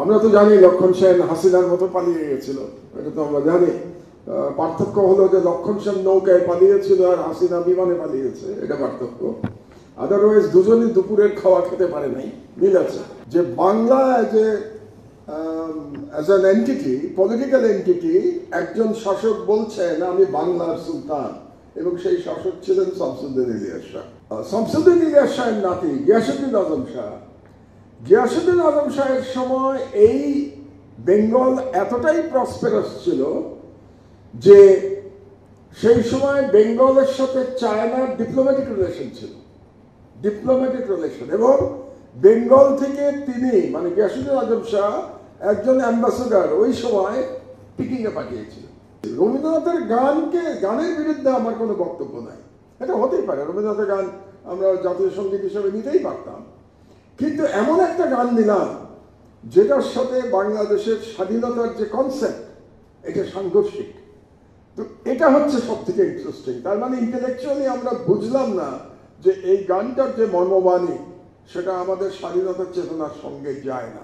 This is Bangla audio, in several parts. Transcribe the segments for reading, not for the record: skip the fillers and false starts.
আমরা তো জানি লক্ষণ সেন হাসিনার মতো পালিয়ে গেছিল, এটা তো আমরা জানি। পার্থক্য হলো যে লক্ষণ সেন নৌকায় পালিয়েছিল আর হাসিনা বিমানে পালিয়েছে, এটা পার্থক্য। আদারওয়াইজ দুজনই দুপুরের খাওয়া খেতে পারে নাই, মিল আছে। যে Bangla as an entity, political entity, একজন শাসক বলছেন আমি বাংলার সুলতান, এবং সেই শাসক ছিলেন শামসুদ্দিন ইলিয়াস শাহ। শামসুদ্দিন ইলিয়াস শাহের নাতি গিয়াসউদ্দিন আজম শাহ। গিয়াসউদ্দিন আজম শাহের সময় এই বেঙ্গল এতটাই প্রসপেরাস ছিল যে সেই সময় বেঙ্গলের সাথে চায়নার ডিপ্লোম্যাটিক রিলেশন ছিল, ডিপ্লোম্যাটিক রিলেশন। এবং বেঙ্গল থেকে তিনি মানে গিয়াসউদ্দিন আজম শাহ একজন অ্যাম্বাসেডর ওই সময় পিকিংয়ে পাঠিয়েছিলেন। রবীন্দ্রনাথের গানের বিরুদ্ধে আমার কোনো বক্তব্য নাই, এটা হতেই পারে, রবীন্দ্রনাথের গান আমরা জাতীয় সঙ্গীত হিসেবে নিতেই পারতাম, কিন্তু এমন একটা গান দিলাম যেটার সাথে বাংলাদেশের স্বাধীনতার যে কনসেপ্ট এটা সাংঘর্ষিক। তো এটা হচ্ছে সব থেকে ইন্টারেস্টিং। তার মানে ইন্টেলেকচুয়ালি আমরা বুঝলাম না যে এই গানটার যে মর্মবাণী সেটা আমাদের স্বাধীনতার চেতনার সঙ্গে যায় না,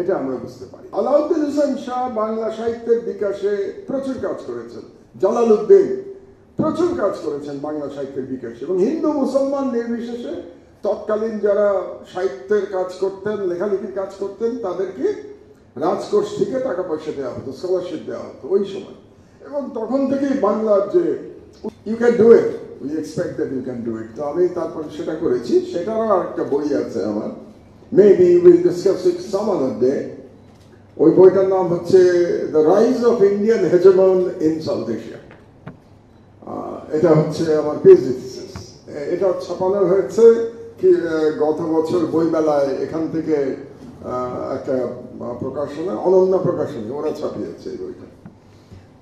এটা আমরা বুঝতে পারি। আলাউদ্দিন হোসেন শাহ বাংলা সাহিত্যের বিকাশে প্রচুর কাজ করেছেন, জালালউদ্দিন প্রচুর কাজ করেছেন বাংলা সাহিত্যের বিকাশে, এবং হিন্দু মুসলমান নির্বিশেষে তৎকালীন যারা সাহিত্যের কাজ করতেন, লেখালেখির কাজ করতেন, তাদেরকে রাজকোষ থেকে টাকা পয়সা দেওয়া হতো, স্কলারশিপ দেওয়া হতো ওই সময়। এবং তখন থেকেই বাংলার যে you can do it, we expect that you can do it, তো আমি তারপর সেটা করেছি। সেটারও আরেকটা বই আছে আমার, maybe will discuss it some other day. ওই বইটার নাম হচ্ছে the rise of Indian hegemon in South Asia. এটা হচ্ছে আমার পিএইচডি থিসিস। এটা ছাপানো হয়েছে কি গত বছর বইমেলায়, এখান থেকে একটা প্রকাশনা, অনন্য প্রকাশনী, ওরা ছাপিয়েছে এই বইটা।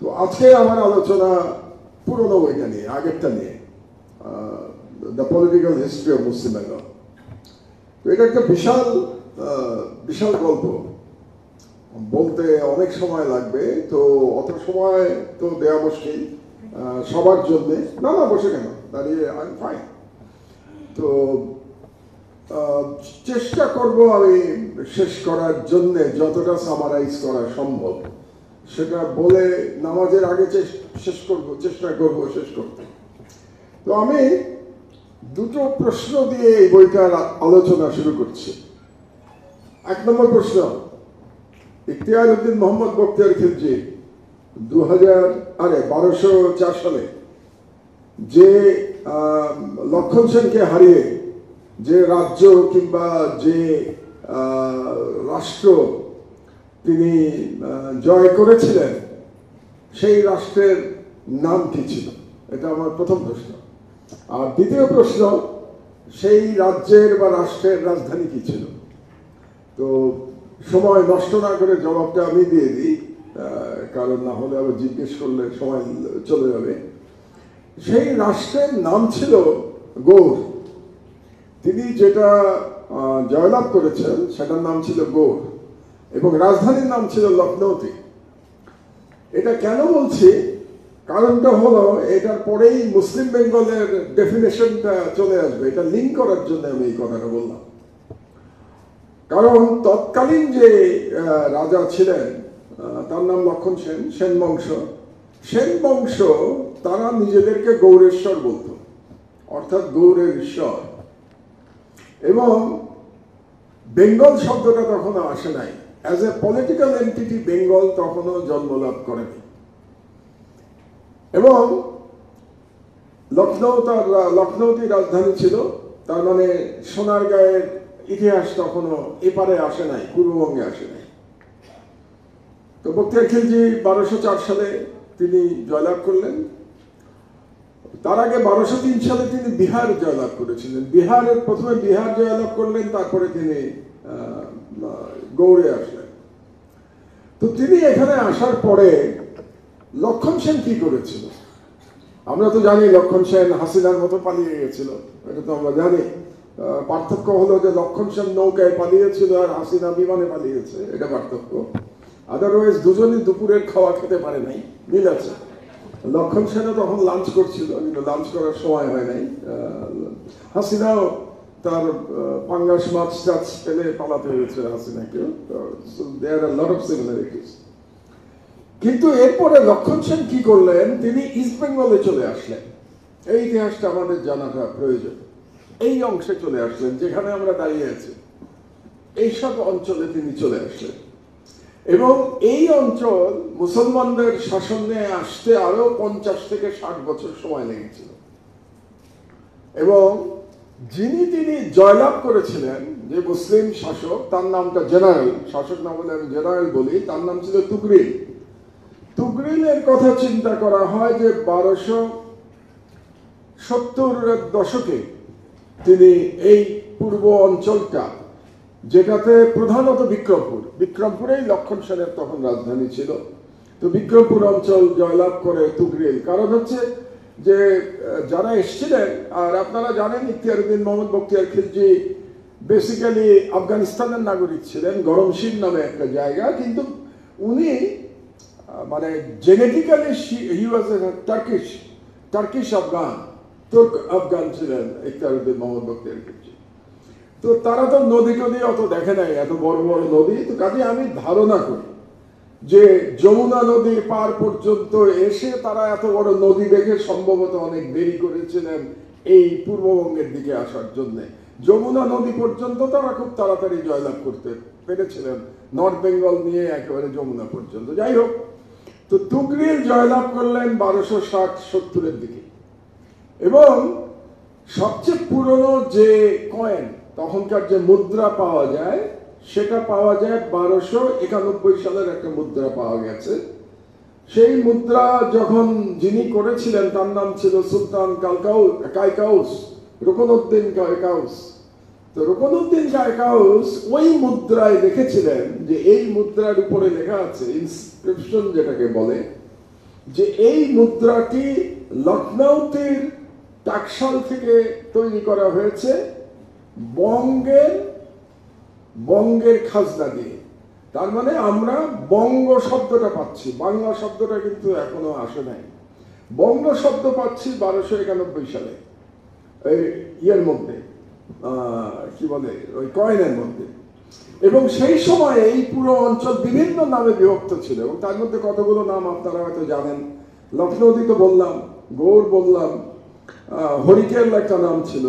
তো আজকে আমার আলোচনা পুরোনো বইটা নিয়ে, আগেরটা নিয়ে, the political history of Muslim Bengal. তো এটা একটা বিশাল বিশাল গল্প, বলতে অনেক সময় লাগবে, তো অত সময় তো দেওয়া মুশকিল সবার জন্যে। না বসে কেন, দাঁড়িয়ে, আই এম ফাইন। তো চেষ্টা করব আমি শেষ করার জন্যে যতটা সামারাইজ করা সম্ভব সেটা বলে নামাজের আগে চেষ্টা করব শেষ করতে। তো আমি দুটো প্রশ্ন দিয়ে এই বইটার আলোচনা শুরু করছি। 1 নম্বর প্রশ্ন, ইখতিয়ার উদ্দিন মোহাম্মদ বখতিয়ার খিলজি 1204 সালে যে লক্ষণ সেনকে হারিয়ে যে রাজ্য কিংবা যে রাষ্ট্র তিনি জয় করেছিলেন, সেই রাষ্ট্রের নাম কি ছিল? এটা আমার প্রথম প্রশ্ন। আর দ্বিতীয় প্রশ্ন, সেই রাজ্যের বা রাষ্ট্রের রাজধানী কি ছিল? তো সময় নষ্ট না করে জবাবটা আমি দিয়ে দিই, কারণ না হলে আবার জিজ্ঞেস করলে সময় চলে যাবে। সেই রাষ্ট্রের নাম ছিল গৌড়। তিনি যেটা জয়লাভ করেছেন সেটার নাম ছিল গৌড়, এবং রাজধানীর নাম ছিল লখনৌতি। এটা কেন বলছি, কারণটা হলো এটার পরেই মুসলিম বেঙ্গলের ডেফিনেশনটা চলে আসবে, এটা লিঙ্ক করার জন্য আমি এই কথাটা বললাম। কারণ তৎকালীন যে রাজা ছিলেন তার নাম লক্ষণ সেন, সেন বংশ, তারা নিজেদেরকে গৌরেশ্বর বলতো, অর্থাৎ গৌরের ঈশ্বর। এবং বেঙ্গল শব্দটা তখনও আসে নাই, as a political entity Bengal তখনও জন্মলাভ করেনি। এবং লখনৌতি রাজধানী ছিল, তার মানে সোনারগাঁয়ের ইতিহাস তখনও এপারে আসে নাই, পূর্ববঙ্গে আসে নাই। তো বখতিয়ার খিলজি 1204 সালে তিনি জয়লাভ করলেন। তার আগে 1203 সালে তিনি বিহার জয়লাভ করেছিলেন। প্রথমে বিহার জয়লাভ করলেন, তারপরে তিনি গৌড়ে আসলেন। তো তিনি এখানে আসার পরে লক্ষণ সেন কি করেছিল? আমরা তো জানি লক্ষণ সেন হাসিনার মতো পালিয়ে গেছিল, এটা তো আমরা জানি। পার্থক্য হলো যে লক্ষণ সেন নৌকায় পালিয়েছিল আর হাসিনা বিমানে পালিয়েছে, এটা পার্থক্য। আদারওয়াইজ দুজনই দুপুরের খাওয়া খেতে পারে নাই, মিল আছে। লক্ষণ সেনও তখন লাঞ্চ করছিল, কিন্তু লাঞ্চ করার সময় হয় নাই। হাসিনাও তার পাঙ্গাস মাছ টাছ পেলে পালাতে হয়েছে হাসিনাকে। দেয়ার আর লট অফ সিমিলারিটিস। কিন্তু এরপরে লক্ষণ সেন কি করলেন, তিনি ইস্ট বেঙ্গলে চলে আসলেন। এই ইতিহাসটা আমাদের জানাটা প্রয়োজন। এই অংশে চলে আসলেন যেখানে আমরা দাঁড়িয়ে আছি, এইসব অঞ্চলে তিনি চলে আসলেন। এবং এই অঞ্চল মুসলমানদের শাসনে আসতে আরো 50 থেকে 60 বছর সময় লেগেছিল। এবং তিনি জয়লাভ করেছিলেন, যে মুসলিম শাসক, তার নামটা জেনারেল, শাসক না বলে আমি জেনারেল বলি, তার নাম ছিল তুগরিল। তুগরিলের কথা চিন্তা করা হয় যে 1270 দশকে তিনি এই পূর্ব অঞ্চলটা, যেটাতে প্রধানত বিক্রমপুরেই লক্ষণ সেনের তখন রাজধানী ছিল, তো বিক্রমপুর অঞ্চল জয়লাভ করে তুগরিল। কারণ হচ্ছে যে যারা এসেছিলেন, আর আপনারা জানেন ইখতিয়ারউদ্দিন মোহাম্মদ বখতিয়ার খিলজি বেসিক্যালি আফগানিস্তানের নাগরিক ছিলেন, গরমশির নামে একটা জায়গা, কিন্তু উনি মানে জেনেটিক্যালি হি ওয়াজ টার্কিশ আফগান, তুর্ক আফগান ছিলেন ইখতিয়ারউদ্দিন মোহাম্মদ বখতিয়ার খিলজি। তো তারা তো নদী টদী অত দেখে নাই, এত বড় বড় নদী। তো কাজে আমি ধারণা করি যে যমুনা নদীর পার পর্যন্ত এসে তারা এত বড় নদী দেখে সম্ভবত অনেক দেরি করেছিলেন এই পূর্ববঙ্গের দিকে আসার জন্য। যমুনা নদী পর্যন্ত তারা খুব তাড়াতাড়ি জয়লাভ করতে পেরেছিলেন, নর্থ বেঙ্গল নিয়ে একেবারে যমুনা পর্যন্ত। যাই হোক, তো তুগরিল জয়লাভ করলেন 1260-70-এর দিকে। এবং সবচেয়ে পুরনো যে কয়েন, তখনকার যে মুদ্রা পাওয়া যায়, সেটা পাওয়া যায় 1291 সালের একটা মুদ্রা পাওয়া গেছে। সেই মুদ্রা যখন যিনি করেছিলেন তার নাম ছিল সুলতান কায়কাউস, রুকনউদ্দিন কায়কাউস। তো রুকনউদ্দিন কায়কাউস ওই মুদ্রায় দেখেছিলেন যে এই মুদ্রার উপরে লেখা আছে, ইনস্ক্রিপশন যেটাকে বলে, যে এই মুদ্রাটি লখনৌতির টাকশাল থেকে তৈরি করা হয়েছে বঙ্গের খাজনা দিয়ে। তার মানে আমরা বঙ্গ শব্দটা পাচ্ছি, বাংলা শব্দটা কিন্তু এখনো আসে নাই। বঙ্গ শব্দ পাচ্ছি 1291 সালে এই ইয়ের মধ্যে, কি বলে, ওই কয়েনের মধ্যে। এবং সেই সময় এই পুরো অঞ্চল বিভিন্ন নামে বিভক্ত ছিল, এবং তার মধ্যে কতগুলো নাম আপনারা হয়তো জানেন। লখনৌতি তো বললাম, গৌড় বললাম, হরিকেল একটা নাম ছিল,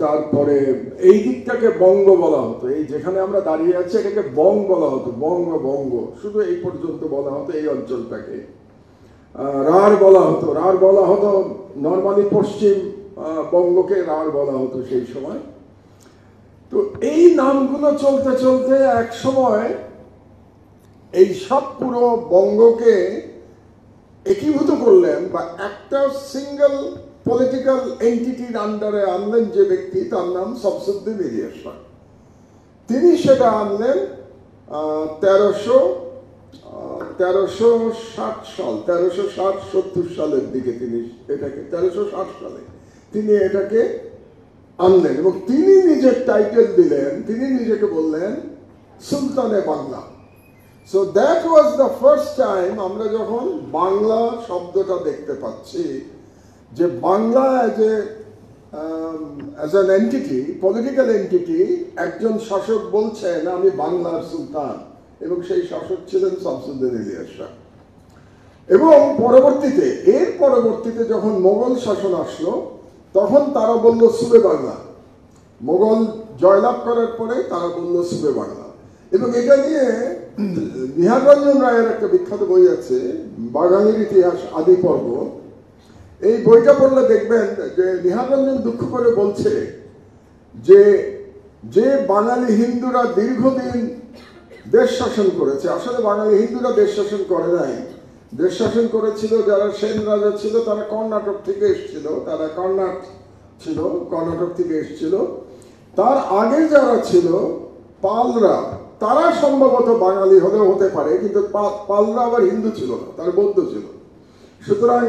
তারপরে এই দিকটাকে বঙ্গ বলা হতো, এই যেখানে আমরা দাঁড়িয়ে আছি এটাকে বঙ্গ বলা হতো, বঙ্গ শুধু এই পর্যন্ত বলা হতো এই অঞ্চলটাকে। রাঢ় বলা হতো নর্মালি পশ্চিম বঙ্গকে রাঢ় বলা হতো সেই সময়। তো এই নামগুলো চলতে চলতে এক সময় এই সব পুরো বঙ্গকে একীভূত করলেন, বা একটা সিঙ্গেল পলিটিক্যাল এন্টিটির আন্ডারে আনলেন যে ব্যক্তি, তার নাম শামসুদ্দিন ইলিয়াস শাহ। তিনি সেটা আনলেন 1360-70 সালের দিকে। তিনি এটাকে 1360 সালে তিনি এটাকে আনলেন, এবং তিনি নিজের টাইটেল দিলেন, তিনি নিজেকে বললেন সুলতানে Bangla. So that was the first time আমরা যখন বাংলা শব্দটা দেখতে পাচ্ছি, যে Bangla as an entity, political entity, একজন শাসক বলছেন আমি বাংলার সুলতান, এবং সেই শাসক ছিলেন শামসুদ্দিন ইলিয়াস শাহ। এবং এর পরবর্তীতে যখন মোগল শাসন আসলো, তখন তারা বলল সুবে বাংলা। মোগল জয়লাভ করার পরে তারা বলল সুবে বাংলা। এবং এটা নিয়ে নিহার রঞ্জন রায়ের একটা বিখ্যাত বই আছে, বাঙালির ইতিহাস আদি পর্ব। এই বইটা পড়লে দেখবেন যে নিহার রঞ্জন দুঃখ করে বলছে যে বাঙালি হিন্দুরা দীর্ঘদিন দেশ শাসন করেছে। আসলে বাঙালি হিন্দুরা দেশ শাসন করে নাই, দেশ শাসন করেছিল যারা সেন রাজা ছিল, তারা কর্ণাটক থেকে এসেছিল, কর্ণাটক থেকে এসেছিল। তার আগে যারা ছিল পালরা, তারা সম্ভবত বাঙালি হলেও হতে পারে, কিন্তু পালরা আবার হিন্দু ছিল না, তারা বৌদ্ধ ছিল। সুতরাং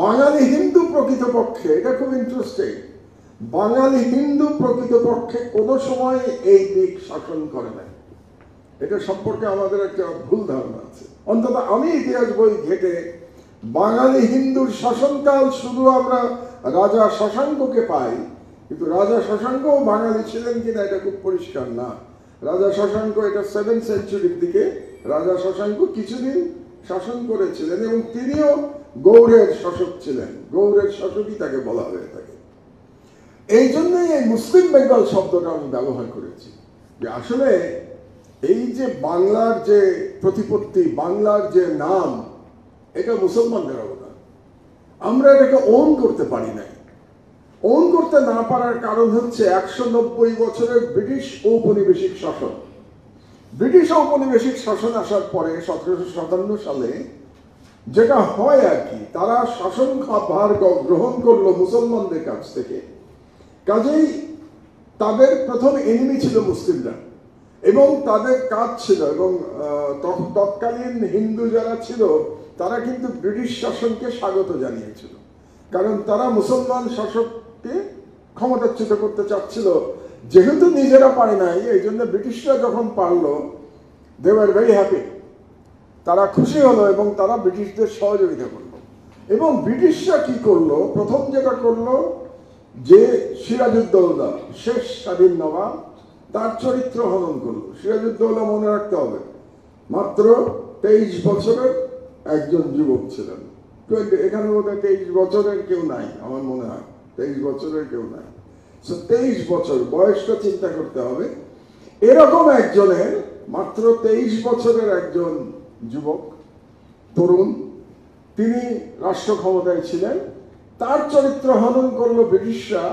বাঙালি হিন্দু প্রকৃতপক্ষে, এটা খুব ইন্টারেস্টিং, বাঙালি হিন্দু প্রকৃতপক্ষে কোনো সময় এই দিক শাসন করে নাই। এটা সম্পর্কে আমাদের একটা ভুল ধারণা আছে। অন্তত আমি ইতিহাস বই ঘেটে বাঙালি হিন্দুর শাসনকাল শুধু আমরা রাজা শশাঙ্ককে পাই, কিন্তু রাজা শশাঙ্কও বাঙালি ছিলেন কিনা এটা খুব পরিষ্কার না। রাজা শশাঙ্ক, এটা 7th সেঞ্চুরির দিকে রাজা শশাঙ্ক কিছুদিন শাসন করেছিলেন এবং তিনিও গৌড়ের শাসক ছিলেন। গৌড়ের শাসকই তাকে বলা হয়ে থাকে। এই জন্যই এই মুসলিম বেঙ্গল শব্দটা আমি ব্যবহার করেছি, যে আসলে এই যে বাংলার যে প্রতিপত্তি, বাংলার যে নাম, এটা মুসলমানদের অবদান। আমরা এটাকে ওন করতে পারি নাই। ওন করতে না পারার কারণ হচ্ছে 190 বছরের ব্রিটিশ ঔপনিবেশিক শাসন। ব্রিটিশ ঔপনিবেশিক শাসন আসার পরে 1757 সালে যেটা হয় আর কি, তারা শাসন ভার গ্রহণ করলো মুসলমানদের কাছ থেকে। কাজেই তাদের প্রথম এনিমি ছিল মুসলিমরা, এবং তাদের কাজ ছিল, এবং তৎকালীন হিন্দু যারা ছিল তারা কিন্তু ব্রিটিশ শাসনকে স্বাগত জানিয়েছিল, কারণ তারা মুসলমান শাসককে ক্ষমতাচ্যুত করতে চাচ্ছিল। যেহেতু নিজেরা পারে নাই, এই জন্য ব্রিটিশরা যখন পারলো, দে ওয়ার ভেরি হ্যাপি, তারা খুশি হলো এবং তারা ব্রিটিশদের সহযোগিতা করলো। এবং ব্রিটিশরা কি করলো, প্রথম যেটা করলো, যে সিরাজউদ্দৌলা শেষ স্বাধীন নবাব, তার চরিত্র হনন করলো। সিরাজউদ্দৌলা মনে রাখতে হবে মাত্র 23 বছরের একজন যুবক ছিলেন। এখানে বোধহয় 23 বছরের কেউ নাই, আমার মনে হয় 23 বছরের কেউ নাই। 23 বছর বয়সটা চিন্তা করতে হবে। এরকম একজনের, মাত্র 23 বছরের একজন যুবক, তরুণ, তিনি রাষ্ট্র ক্ষমতায় ছিলেন। তার চরিত্র হনন করলো ব্রিটিশরা।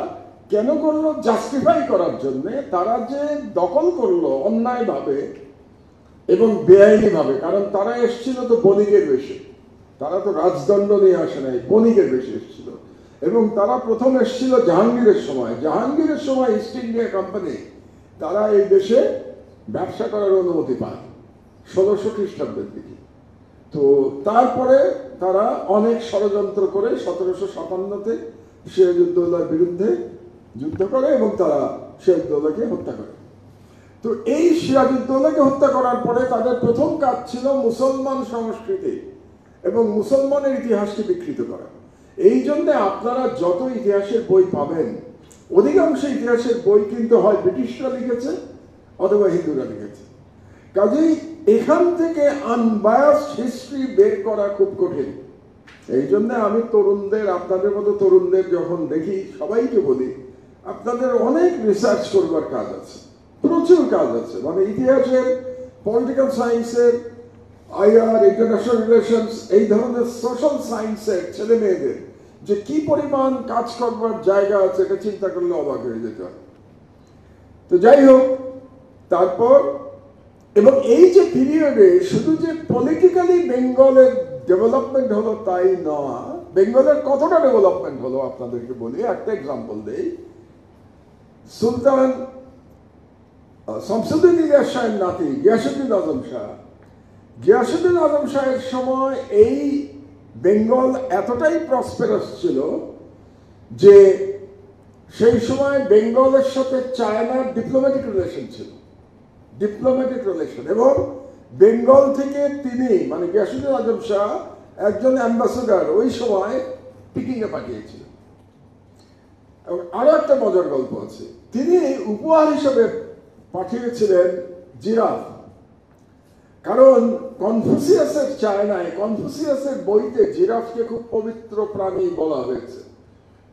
কেন করলো? জাস্টিফাই করার জন্যে। তারা যে দখল করলো অন্যায়ভাবে এবং বেআইনিভাবে, কারণ তারা এসেছিল তো বণিকের বেশে, তারা তো রাজদণ্ড নিয়ে আসে নাই, বণিকের বেশে এসেছিল। এবং তারা প্রথম এসেছিল জাহাঙ্গীরের সময়। জাহাঙ্গীরের সময় ইস্ট ইন্ডিয়া কোম্পানি তারা এই দেশে ব্যবসা করার অনুমতি পায় 1600 খ্রিস্টাব্দের দিকে। তো তারপরে তারা অনেক ষড়যন্ত্র করে 1757-তে সিরাজউদ্দৌলার বিরুদ্ধে যুদ্ধ করে এবং তারা সিরাজউদ্দৌলাকে হত্যা করে। তো এই সিরাজউদ্দৌলাকে হত্যা করার পরে তাদের প্রথম কাজ ছিল মুসলমান সংস্কৃতি এবং মুসলমানের ইতিহাসকে বিকৃত করা। এই জন্য আপনারা যত ইতিহাসের বই পাবেন, অধিকাংশ ইতিহাসের বই কিন্তু হয় ব্রিটিশরা লিখেছে অথবা হিন্দুরা লিখেছে। কাজেই এখান থেকে আনবায়াসড হিস্ট্রি বের করা খুব কঠিন। এই জন্য আমি তরুণদের, আপনাদের মতো তরুণদের যখন দেখি, সবাইকে বলি, আপনাদের অনেক রিসার্চ করবার কাজ আছে, প্রচুর কাজ আছে। মানে ইতিহাসের, পলিটিক্যাল সায়েন্সের, আইআর, ইন্টারন্যাশনাল রিলেশনস, এই ধরনের সোশ্যাল সায়েন্সের ছেলে মেয়েদের যে কি পরিমাণ কাজ করবার জায়গা আছে, এটা চিন্তা করলে অবাক হয়ে যেতে হয়। তো যাই হোক, তারপর, এবং এই যে পিরিয়ডে শুধু যে পলিটিক্যালি বেঙ্গলের ডেভেলপমেন্ট হলো তাই নয়, বেঙ্গলের কতটা ডেভেলপমেন্ট হলো আপনাদেরকে বলি। একটা এক্সাম্পল দেই। সুলতান শামসুদ্দিন ইলিয়াস শাহের নাতি গিয়াসউদ্দিন আজম শাহ, গিয়াসউদ্দিন আজম শাহের সময় এই বেঙ্গল এতটাই প্রসপেরাস ছিল যে সেই সময় বেঙ্গলের সাথে চায়নার ডিপ্লোম্যাটিক রিলেশন ছিল, ডিপ্লোম্যাটিক রিলেশন। এবং বেঙ্গল থেকে তিনি, মানে গিয়াসউদ্দিন আজম শাহ, একজন অ্যাম্বাসেডর ওই সময় পিকিংয়ে পাঠিয়েছিলেন। এবং আরো একটা মজার গল্প আছে, তিনি উপহার হিসেবে পাঠিয়েছিলেন জিরাফ। কারণ কনফুসিয়াসের চায়নায়, কনফুসিয়াসের বইতে জিরাফকে খুব পবিত্র প্রাণী বলা হয়েছে।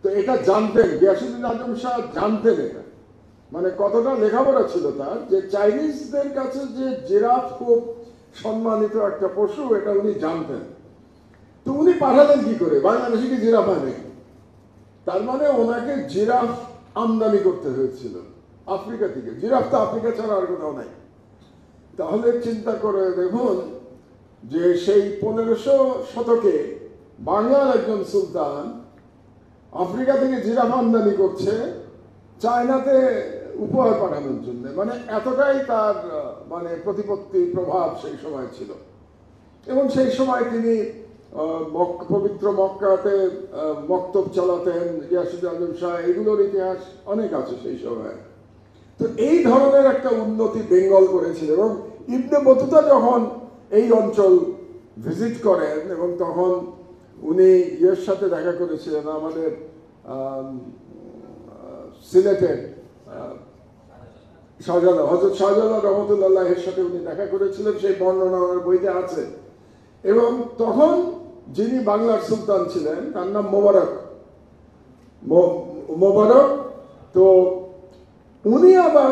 তো এটা জানতেন গিয়াসউদ্দিন আজম শাহ, জানতেন এটা, মানে কতটা লেখাপড়া ছিল তার, যে চাইনিজদের কাছে যে জিরাফ খুব সম্মানিত একটা পশু, এটা উনি জানতেন। তো উনি পাঠালেন কি করে? বাংলাদেশে কি জিরাফ আনে? তার মানে ওনাকে জিরাফ আমদানি করতে হয়েছিল আফ্রিকা থেকে। জিরাফ তো আফ্রিকা ছাড়া আর কোথাও নাই। তাহলে চিন্তা করে দেখুন যে সেই 1500 শতকে বাংলার একজন সুলতান আফ্রিকা থেকে জিরাফ আমদানি করছে চায়নাতে উপহার পাঠানোর জন্য। মানে এতটাই তার মানে প্রতিপত্তি, প্রভাব সেই সময় ছিল। এবং সেই সময় তিনি পবিত্র মক্কাতে মক্তব চালাতেন, গিয়াসউদ্দিন আজম শাহ, এগুলোর ইতিহাস অনেক আছে সেই সময়। তো এই ধরনের একটা উন্নতি বেঙ্গল করেছিল। এবং ইবনে বতুতা যখন এই অঞ্চল ভিজিট করেন, এবং তখন উনি ইয়ের সাথে দেখা করেছিলেন, আমাদের সিলেটের শাহজালাল, হযরত শাহজালাল রহমতুল্লাহের সাথে উনি দেখা করেছিলেন, সেই বর্ণনা ওনার বইতে আছে। এবং তখন যিনি বাংলার সুলতান ছিলেন তার নাম মোবারক। তো উনি আবার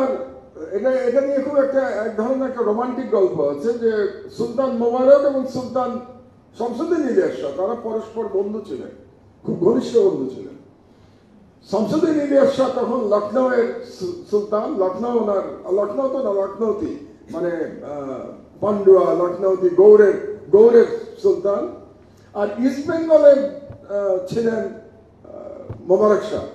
এটা নিয়ে খুব এক ধরনের একটা রোমান্টিক গল্প আছে যে সুলতান মোবারক এবং সুলতান শামসুদ্দিন ইলিয়াস শাহ তারা পরস্পর বন্ধু ছিলেন, খুব ঘনিষ্ঠ বন্ধু ছিলেন। শামসুদ্দিন ইলিয়াস শাহ তখন লখনৌয়ের সুলতান, লখনৌতি মানে পান্ডুয়া, লখনৌতি, গৌড়ের সুলতান, আর ইস্ট বেঙ্গলের ছিলেন মোবারক শাহ।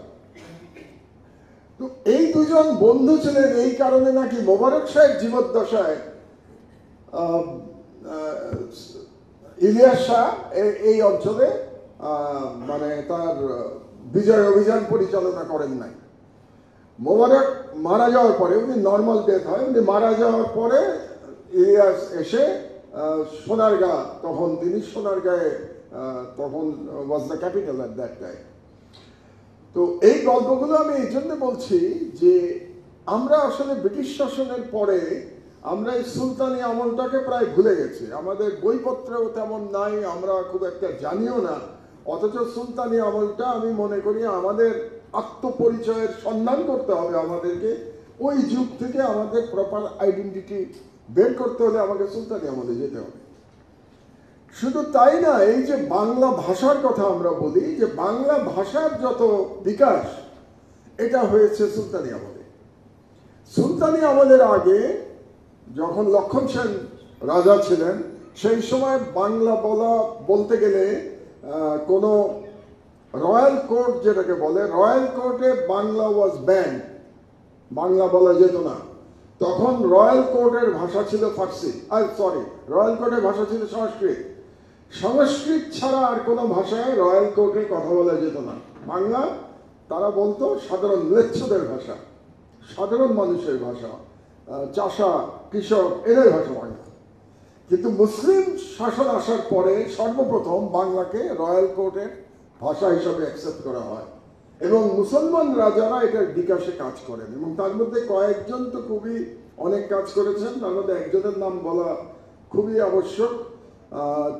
তো এই দুজন বন্ধু ছিলেন, এই কারণে নাকি মোবারক শাহের জীবদ্দশায় ইলিয়াস শাহ এই অঞ্চলে মানে তার বিজয় অভিযান পরিচালনা করেন নাই। মোবারক মারা যাওয়ার পরে, উনি নর্মাল ডেথ হয়, উনি মারা যাওয়ার পরে ইলিয়াস এসে সোনারগাঁ, তখন তিনি সোনারগাঁয়ে তখন was the capital at that time. তো এই গল্পগুলো আমি এই জন্য বলছি যে আমরা আসলে ব্রিটিশ শাসনের পরে আমরা এই সুলতানি আমলটাকে প্রায় ভুলে গেছি, আমাদের বইপত্রেও তেমন নাই, আমরা খুব একটা জানিও না। অথচ সুলতানি আমলটা আমি মনে করি আমাদের আত্মপরিচয়ের সন্ধান করতে হবে, আমাদেরকে ওই যুগ থেকে আমাদের প্রপার আইডেন্টিটি বের করতে হলে আমাকে সুলতানি আমলে যেতে হবে। শুধু তাই না, এই যে বাংলা ভাষার কথা আমরা বলি, যে বাংলা ভাষার যত বিকাশ এটা হয়েছে সুলতানি আমলে। সুলতানি আমলের আগে যখন লক্ষণ সেন রাজা ছিলেন, সেই সময় বাংলা বলতে গেলে কোনো রয়্যাল কোর্ট, যেটাকে বলে রয়্যাল কোর্টে বাংলা ওয়াজ ব্যান, বাংলা বলা যেত না। তখন রয়্যাল কোর্টের ভাষা ছিল ফার্সি, রয়্যাল কোর্টের ভাষা ছিল সংস্কৃত ছাড়া আর কোনো ভাষায় রয়্যাল কোর্টে কথা বলা যেত না। বাংলা তারা বলতো সাধারণ ম্লেচ্ছদের ভাষা, সাধারণ মানুষের ভাষা, চাষা কৃষক, এদের ভাষা বাংলা। কিন্তু মুসলিম শাসন আসার পরে সর্বপ্রথম বাংলাকে রয়্যাল কোর্টের ভাষা হিসাবে অ্যাকসেপ্ট করা হয় এবং মুসলমান রাজারা এটার বিকাশে কাজ করেন। এবং তার মধ্যে কয়েকজন তো খুবই অনেক কাজ করেছেন, তার মধ্যে একজনের নাম বলা খুবই আবশ্যক।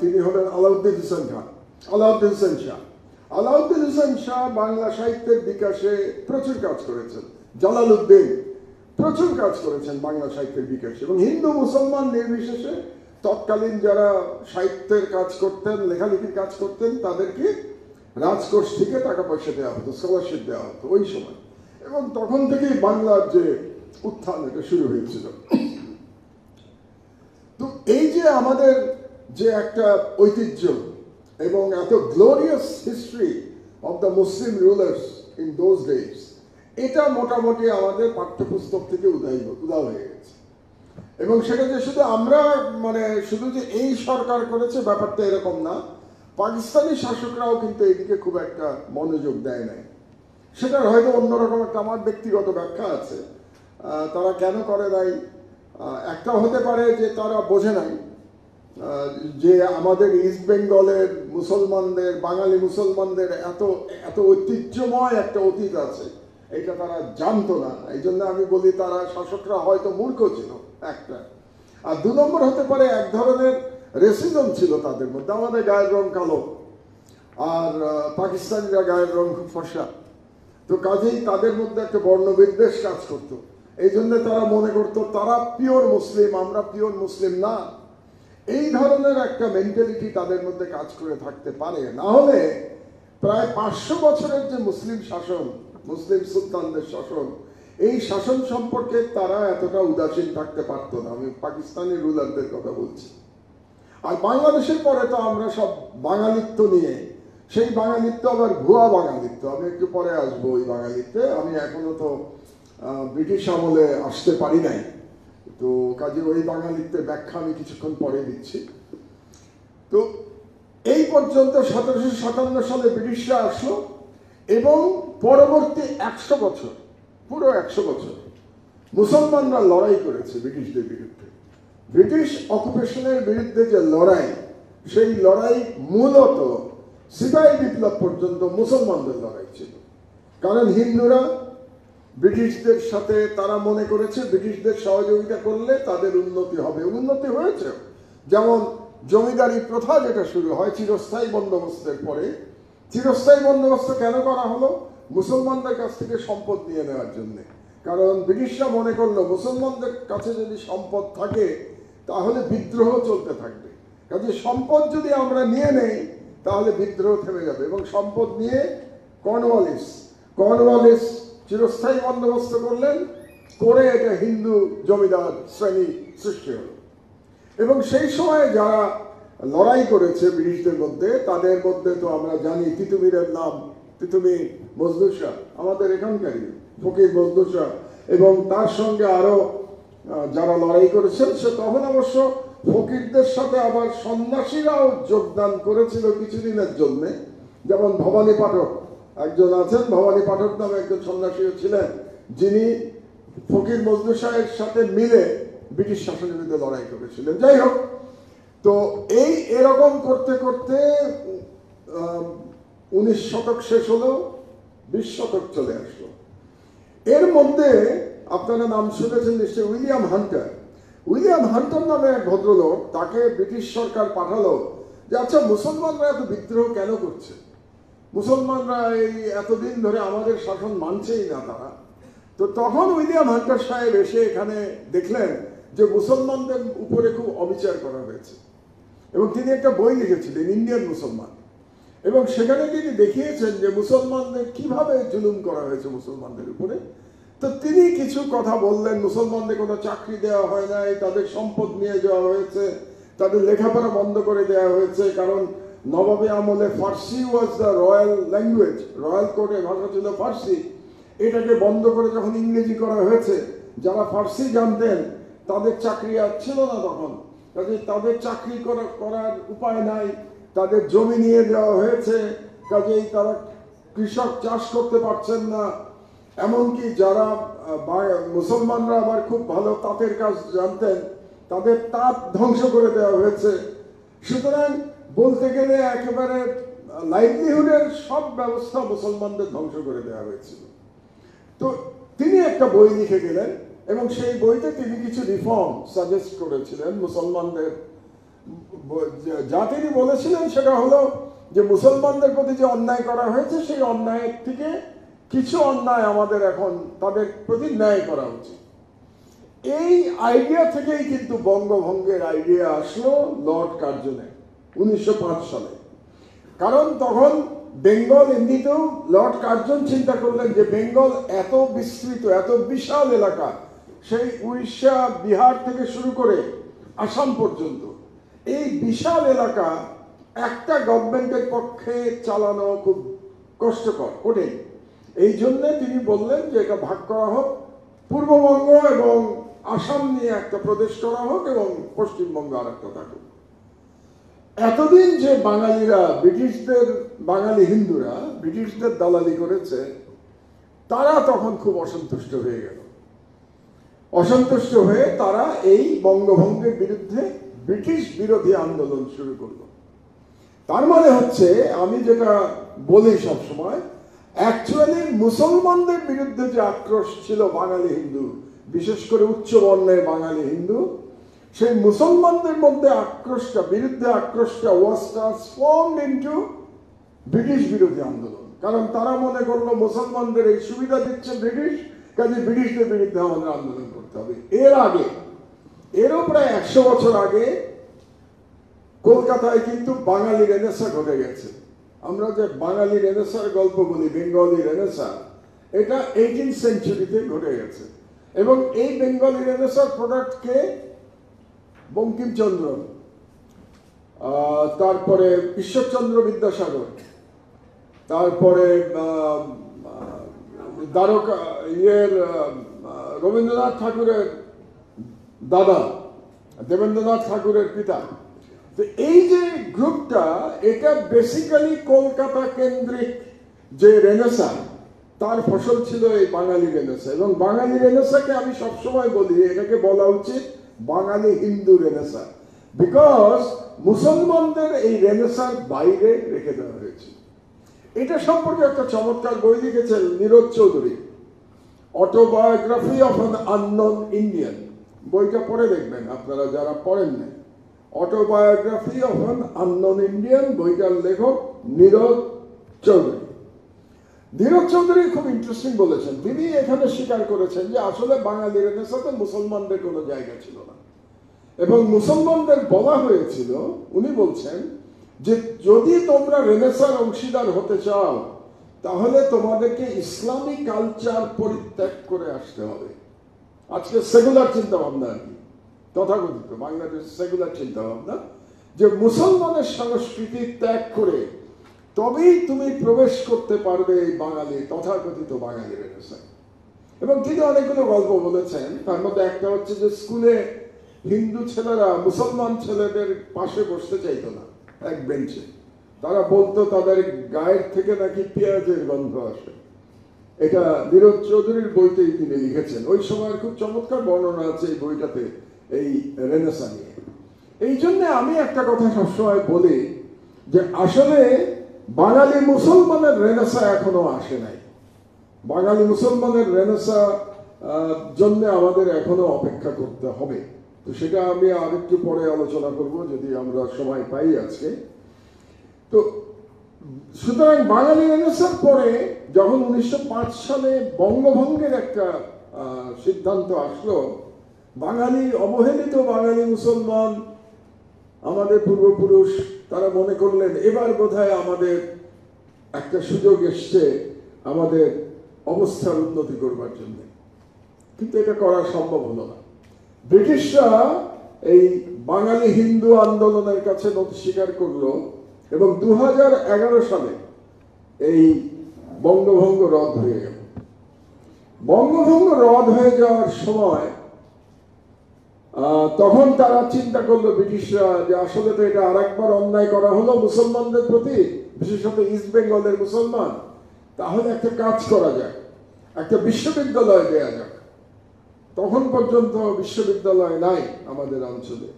তিনি হলেন আলাউদ্দিন হোসেন খান, আলাউদ্দিন হোসেন শাহ বাংলা সাহিত্যের বিকাশে প্রচুর কাজ করেছেন। জালালউদ্দিন প্রচুর কাজ করেছেন বাংলা সাহিত্যের বিকাশে। এবং হিন্দু মুসলমান নির্বিশেষে তৎকালীন যারা সাহিত্যের কাজ করতেন, লেখালেখির কাজ করতেন, তাদেরকে রাজকোষ থেকে টাকা পয়সা দেওয়া হতো, স্কলারশিপ দেওয়া হতো ওই সময়। এবং তখন থেকেই বাংলার যে উত্থান এটা শুরু হয়েছিল। তো এই যে আমাদের যে একটা ঐতিহ্য এবং এত glorious history of the Muslim rulers in those days, এটা মোটামুটি আমাদের পাঠ্যপুস্তক থেকে উধাও হয়ে গেছে। এবং সেটা যে শুধু আমরা শুধু যে এই সরকার করেছে ব্যাপারটা এরকম না, পাকিস্তানি শাসকরাও কিন্তু এদিকে খুব একটা মনোযোগ দেয় নাই। সেটার হয়তো অন্যরকম একটা আমার ব্যক্তিগত ব্যাখ্যা আছে, তারা কেন করে নাই। একটা হতে পারে যে তারা বোঝে নাই যে আমাদের ইস্ট বেঙ্গলের মুসলমানদের, বাঙালি মুসলমানদের এত ঐতিহ্যময় একটা অতীত আছে, এটা তারা জানতো না। এই জন্য আমি বলি তারা, শাসকরা হয়তো মূর্খ ছিল একটা। আর 2 নম্বর হতে পারে এক ধরনের রেসিজম ছিল তাদের মধ্যে। আমাদের গায়ের রং কালো আর পাকিস্তানিরা গায়ের রং খুব ফর্সা, তো কাজেই তাদের মধ্যে একটা বর্ণবিদ্বেষ কাজ করত। এই জন্য তারা মনে করতো তারা পিওর মুসলিম, আমরা পিওর মুসলিম না। এই ধরনের একটা মেন্টালিটি তাদের মধ্যে কাজ করে থাকতে পারে। না হলে প্রায় 500 বছরের যে মুসলিম শাসন, মুসলিম সুলতানদের শাসন, এই শাসন সম্পর্কে তারা এতটা উদাসীন থাকতে পারত না। আমি পাকিস্তানি রুলারদের কথা বলছি। আর বাংলাদেশের পরে তো আমরা সব বাঙালিত্ব নিয়ে, সেই বাঙালিত্ব আবার ভুয়া বাঙালিত্ব, আমি একটু পরে আসবো ওই বাঙালিত্বে। আমি এখনো তো ব্রিটিশ আমলে আসতে পারি নাই, তো কাজে ওই বাঙালিত্বের ব্যাখ্যা আমি কিছুক্ষণ পরে দিচ্ছি। তো এই পর্যন্ত 1757 সালে ব্রিটিশরা আসলো এবং পরবর্তী 100 বছর, পুরো 100 বছর মুসলমানরা লড়াই করেছে ব্রিটিশদের বিরুদ্ধে। ব্রিটিশ অকুপেশনের বিরুদ্ধে যে লড়াই, সেই লড়াই মূলত সিপাহী বিপ্লব পর্যন্ত মুসলমানদের লড়াই ছিল। কারণ হিন্দুরা ব্রিটিশদের সাথে তারা মনে করেছে ব্রিটিশদের সহযোগিতা করলে তাদের উন্নতি হবে, উন্নতি হয়েছে। যেমন জমিদারি প্রথা যেটা শুরু হয় চিরস্থায়ী বন্দোবস্তের পরে, চিরস্থায়ী বন্দোবস্ত কেন করা হলো? মুসলমানদের কাছ থেকে সম্পদ নিয়ে নেওয়ার জন্য। কারণ ব্রিটিশরা মনে করলো মুসলমানদের কাছে যদি সম্পদ থাকে তাহলে বিদ্রোহ চলতে থাকবে, কাজে সম্পদ যদি আমরা নিয়ে নেই তাহলে বিদ্রোহ থেমে যাবে। এবং সম্পদ নিয়ে কর্নওয়ালিস চিরস্থায়ী বন্দোবস্ত করলেন, করে এটা হিন্দু জমিদার শ্রেণী সৃষ্টি হল। এবং সেই সময় যারা লড়াই করেছে ব্রিটিশদের মধ্যে, তাদের মধ্যে তো আমরা জানি তিতুমিরের নাম, তিতুমির মজদুর শাহ আমাদের এখানকারই, ফকির মজদুর শাহ, এবং তার সঙ্গে আরো যারা লড়াই করেছেন। সে তখন অবশ্য ফকিরদের সাথে আবার সন্ন্যাসীরাও যোগদান করেছিল কিছুদিনের জন্য, যেমন ভবানী পাঠক একজন আছেন, ভবানী পাঠক নামে একজন সন্ন্যাসীও ছিলেন, যিনি ফকির মজদুর শাহের সাথে মিলে ব্রিটিশ শাসনের বিরুদ্ধে লড়াই করেছিলেন। যাই হোক, তো এরকম করতে করতে 19 শতক শেষ হলো, 20 শতক চলে আসলো। এর মধ্যে আপনারা নাম শুনেছেন নিশ্চয়ই উইলিয়াম হান্টার। উইলিয়াম হান্টার নামে এক ভদ্রলোক, তাকে ব্রিটিশ সরকার পাঠালো যে আচ্ছা মুসলমানরা এত বিদ্রোহ কেন করছে, মুসলমানরা এই এতদিন ধরে আমাদের শাসন মানছেই না তারা। তো তখন উইলিয়াম হান্টার সাহেব এসে এখানে দেখলেন যে মুসলমানদের উপরে খুব অবিচার করা হয়েছে, এবং তিনি একটা বই লিখেছিলেন ইন্ডিয়ান মুসলমান, এবং সেখানে তিনি দেখিয়েছেন যে মুসলমানদের কিভাবে জুলুম করা হয়েছে মুসলমানদের উপরে। তো তিনি কিছু কথা বললেন, মুসলমানদের কোনো চাকরি দেওয়া হয় নাই, তাদের সম্পদ নিয়ে যাওয়া হয়েছে, তাদের লেখাপড়া বন্ধ করে দেওয়া হয়েছে, কারণ নবাবী আমলে Farsi was the royal language, royal কোর্টের ভাষা ছিল ফার্সি, এটাকে বন্ধ করে যখন ইংরেজি করা হয়েছে, যারা ফার্সি জানতেন তাদের চাকরি আর ছিল না তখন, কাজে তাদের চাকরি করার উপায় নাই, তাদের জমি নিয়ে দেওয়া হয়েছে, কাজেই তারা কৃষক চাষ করতে পারছেন না। এমনকি যারা মুসলমানরা আবার খুব ভালো তাঁতের কাজ জানতেন, তাদের তাঁত ধ্বংস করে দেওয়া হয়েছে। সুতরাং বলতে গেলে একেবারে লাইভলিহুডের সব ব্যবস্থা মুসলমানদের ধ্বংস করে দেওয়া হয়েছিল। তো তিনি একটা বই লিখে গেলেন, এবং সেই বইতে তিনি কিছু রিফর্ম সাজেস্ট করেছিলেন মুসলমানদের। যা তিনি বলেছিলেন সেটা হলো যে মুসলমানদের প্রতি যে অন্যায় করা হয়েছে, সেই অন্যায়ের থেকে কিছু অন্যায় আমাদের এখন তাদের প্রতি ন্যায় করা উচিত। এই আইডিয়া থেকেই কিন্তু বঙ্গভঙ্গের আইডিয়া আসলো লর্ড কার্জনের 1905 সালে। কারণ তখন বেঙ্গল এমনিতেও লর্ড কার্জন চিন্তা করলেন যে বেঙ্গল এত বিস্তৃত, এত বিশাল এলাকা, সেই উড়িষ্যা বিহার থেকে শুরু করে আসাম পর্যন্ত এই বিশাল এলাকা একটা গভর্নমেন্টের পক্ষে চালানো খুব কষ্টকর, কঠিন। এই জন্য তিনি বললেন যে এটা ভাগ করা হোক, পূর্ববঙ্গ এবং আসাম নিয়ে একটা প্রদেশ করা হোক এবং পশ্চিমবঙ্গ আর একটা থাকুক। এতদিন যে বাঙালিরা বাঙালি হিন্দুরা ব্রিটিশদের দালালি করেছে, তারা তখন খুব অসন্তুষ্ট হয়ে গেল। অসন্তুষ্ট হয়ে তারা এই বঙ্গভঙ্গের বিরুদ্ধে ব্রিটিশ বিরোধী আন্দোলন শুরু করলো। তার মানে হচ্ছে, আমি যেটা বলি সবসময়, অ্যাকচুয়ালি মুসলমানদের বিরুদ্ধে যে আক্রোশ ছিল বাঙালি হিন্দু, বিশেষ করে উচ্চ বর্ণের বাঙালি হিন্দু, সেই মুসলমানদের মধ্যে বিরুদ্ধে আক্রোশটা ওয়াজ ট্রান্সফর্মড ইনটু ব্রিটিশ বিরোধী আন্দোলন। কারণ তারা মনে করলো মুসলমানদের এই সুবিধা দিচ্ছে ব্রিটিশ, কাজে ব্রিটিশদের বিরুদ্ধে আমাদের আন্দোলন করতে হবে। এরও প্রায় 100 বছর আগে কলকাতায় কিন্তু বাঙালি রেনেসা ঘটে গেছে। আমরা যে বাঙালি রেনেসার গল্প বলি, বেঙ্গলি রেনেসা, এটা 18th সেঞ্চুরিতে ঘটে গেছে। এবং এই বেঙ্গলি রেনেসার প্রোডাক্টকে বঙ্কিমচন্দ্র, তারপরে ঈশ্বরচন্দ্র বিদ্যাসাগর, তারপরে রবীন্দ্রনাথ ঠাকুরের দাদা, দেবেন্দ্রনাথ ঠাকুরের পিতা, তো এই যে গ্রুপটা, এটা বেসিক্যালি কলকাতা কেন্দ্রিক যে রেনেসা, তার ফসল ছিল এই বাঙালি রেনেসা। এবং বাঙালি রেনেসাকে আমি সবসময় বলি, এটাকে বলা উচিত বাঙালি হিন্দু রেনেসা, বিকজ মুসলমানদের এই রেনেসার বাইরে রেখে দেওয়া হয়েছে। এটা সম্পর্কে একটা চমৎকার বই লিখেছেন Neeraj Chowdhury, autobiography of an unknown Indian, বইটা পড়ে দেখবেন আপনারা যারা পড়েন না। Autobiography of an unknown Indian, বইটার লেখক নীরজ চৌধুরী। ধীরজ চৌধুরী খুব ইন্টারেস্টিং বলেছেন। তিনি এখানে স্বীকার করেছেন যে আসলে বাঙালি রেনেসাঁতে মুসলমানদের কোনো জায়গা ছিল না, এবং মুসলমানদের বলা হয়েছিল, উনি বলছেন যে যদি তোমরা রেনেসাঁর অংশীদার হতে চাও তাহলে তোমাদেরকে ইসলামী কালচার পরিত্যাগ করে আসতে হবে। আজকে সেকুলার চিন্তা ভাবনা আর কি, তথাকথিত বাংলাদেশ সেকুলার চিন্তা ভাবনা, যে মুসলমানের সংস্কৃতি ত্যাগ করে তবেই তুমি প্রবেশ করতে পারবে এই বাঙালি তথাকথিত বাঙালি রেনেসাঁ। এবং তিনি অনেকগুলো গল্প বলেছেন, তার মধ্যে একটা হচ্ছে যে স্কুলে হিন্দু ছেলেরা মুসলমান ছেলেদের পাশে বসতে চাইতো না এক বেঞ্চে, তারা বলতো তাদের গায়ের থেকে নাকি পেঁয়াজের গন্ধ আসে। এটা নীরজ চৌধুরীর বইতেই তিনি লিখেছেন। ওই সময়ের খুব চমৎকার বর্ণনা আছে এই বইটাতে এই রেনেসাঁ নিয়ে। এই জন্য আমি একটা কথা সবসময় বলি যে আসলে বাঙালি মুসলমানের রেনেসাঁ এখনো আসে নাই। বাঙালি মুসলমানের রেনেসাঁ জন্য আমাদের এখনো অপেক্ষা করতে হবে। তো সেটা আমি আরেকটু পরে আলোচনা করব যদি আমরা সময় পাই আজকে। তো সুতরাং বাঙালি রেনেসাঁর পরে যখন 1905 সালে বঙ্গভঙ্গের একটা সিদ্ধান্ত আসলো, বাঙালি অবহেলিত বাঙালি মুসলমান আমাদের পূর্বপুরুষ তারা মনে করলেন এবার বোধহয় আমাদের একটা সুযোগ এসছে আমাদের অবস্থার উন্নতি করবার জন্য, কিন্তু এটা করা সম্ভব হলো না। ব্রিটিশরা এই বাঙালি হিন্দু আন্দোলনের কাছে নতি স্বীকার করলো এবং 2011 সালে এই বঙ্গভঙ্গ রদ হয়ে গেল। বঙ্গভঙ্গ রদ হয়ে যাওয়ার সময় তখন তারা চিন্তা করলো ব্রিটিশরা যে আসলে তো এটা আরেকবার অন্যায় করা হলো মুসলমানদের প্রতি, বিশেষত ইস্ট বেঙ্গলের মুসলমান, তাহলে একটা কাজ করা যাক, একটা বিশ্ববিদ্যালয় দেয়া যাক। তখন পর্যন্ত বিশ্ববিদ্যালয় নাই আমাদের অঞ্চলে।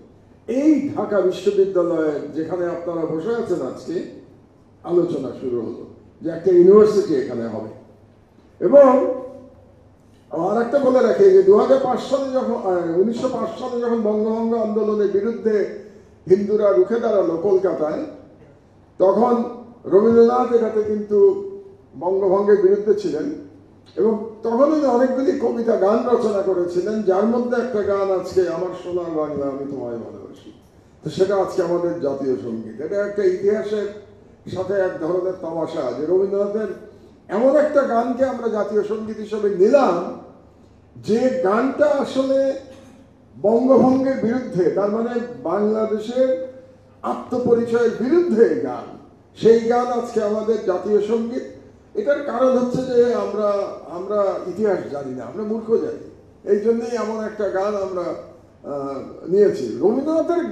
এই ঢাকা বিশ্ববিদ্যালয়ে যেখানে আপনারা বসে আছেন আজকে, আলোচনা শুরু হলো যে একটা ইউনিভার্সিটি এখানে হবে। এবং আর একটা বলে রাখি যে 2005 সালে যখন 1905 সালে যখন বঙ্গভঙ্গ আন্দোলনের বিরুদ্ধে হিন্দুরা রুখে দাঁড়ালো কলকাতায়, তখন রবীন্দ্রনাথ এটাতে কিন্তু বঙ্গভঙ্গের বিরুদ্ধে ছিলেন এবং তখন উনি অনেকগুলি কবিতা গান রচনা করেছিলেন, যার মধ্যে একটা গান আজকে আমার সোনার বাংলা আমি তোমায় ভালোবাসি। তো সেটা আজকে আমাদের জাতীয় সঙ্গীত। এটা একটা ইতিহাসের সাথে এক ধরনের তামাশা যে রবীন্দ্রনাথের এমন একটা গানকে আমরা জাতীয় সঙ্গীত হিসেবে নিলাম যে গানটা আসলে বঙ্গভঙ্গের বিরুদ্ধে, তার মানে বাংলাদেশের আত্মপরিচয়ের বিরুদ্ধে গান, সেই গান আজকে আমাদের জাতীয় সঙ্গীত। এটার কারণ হচ্ছে যে আমরা ইতিহাস জানি না, আমরা মূর্খ জানি, এই জন্যই এমন একটা গান আমরা নিয়েছি। রবীন্দ্রনাথের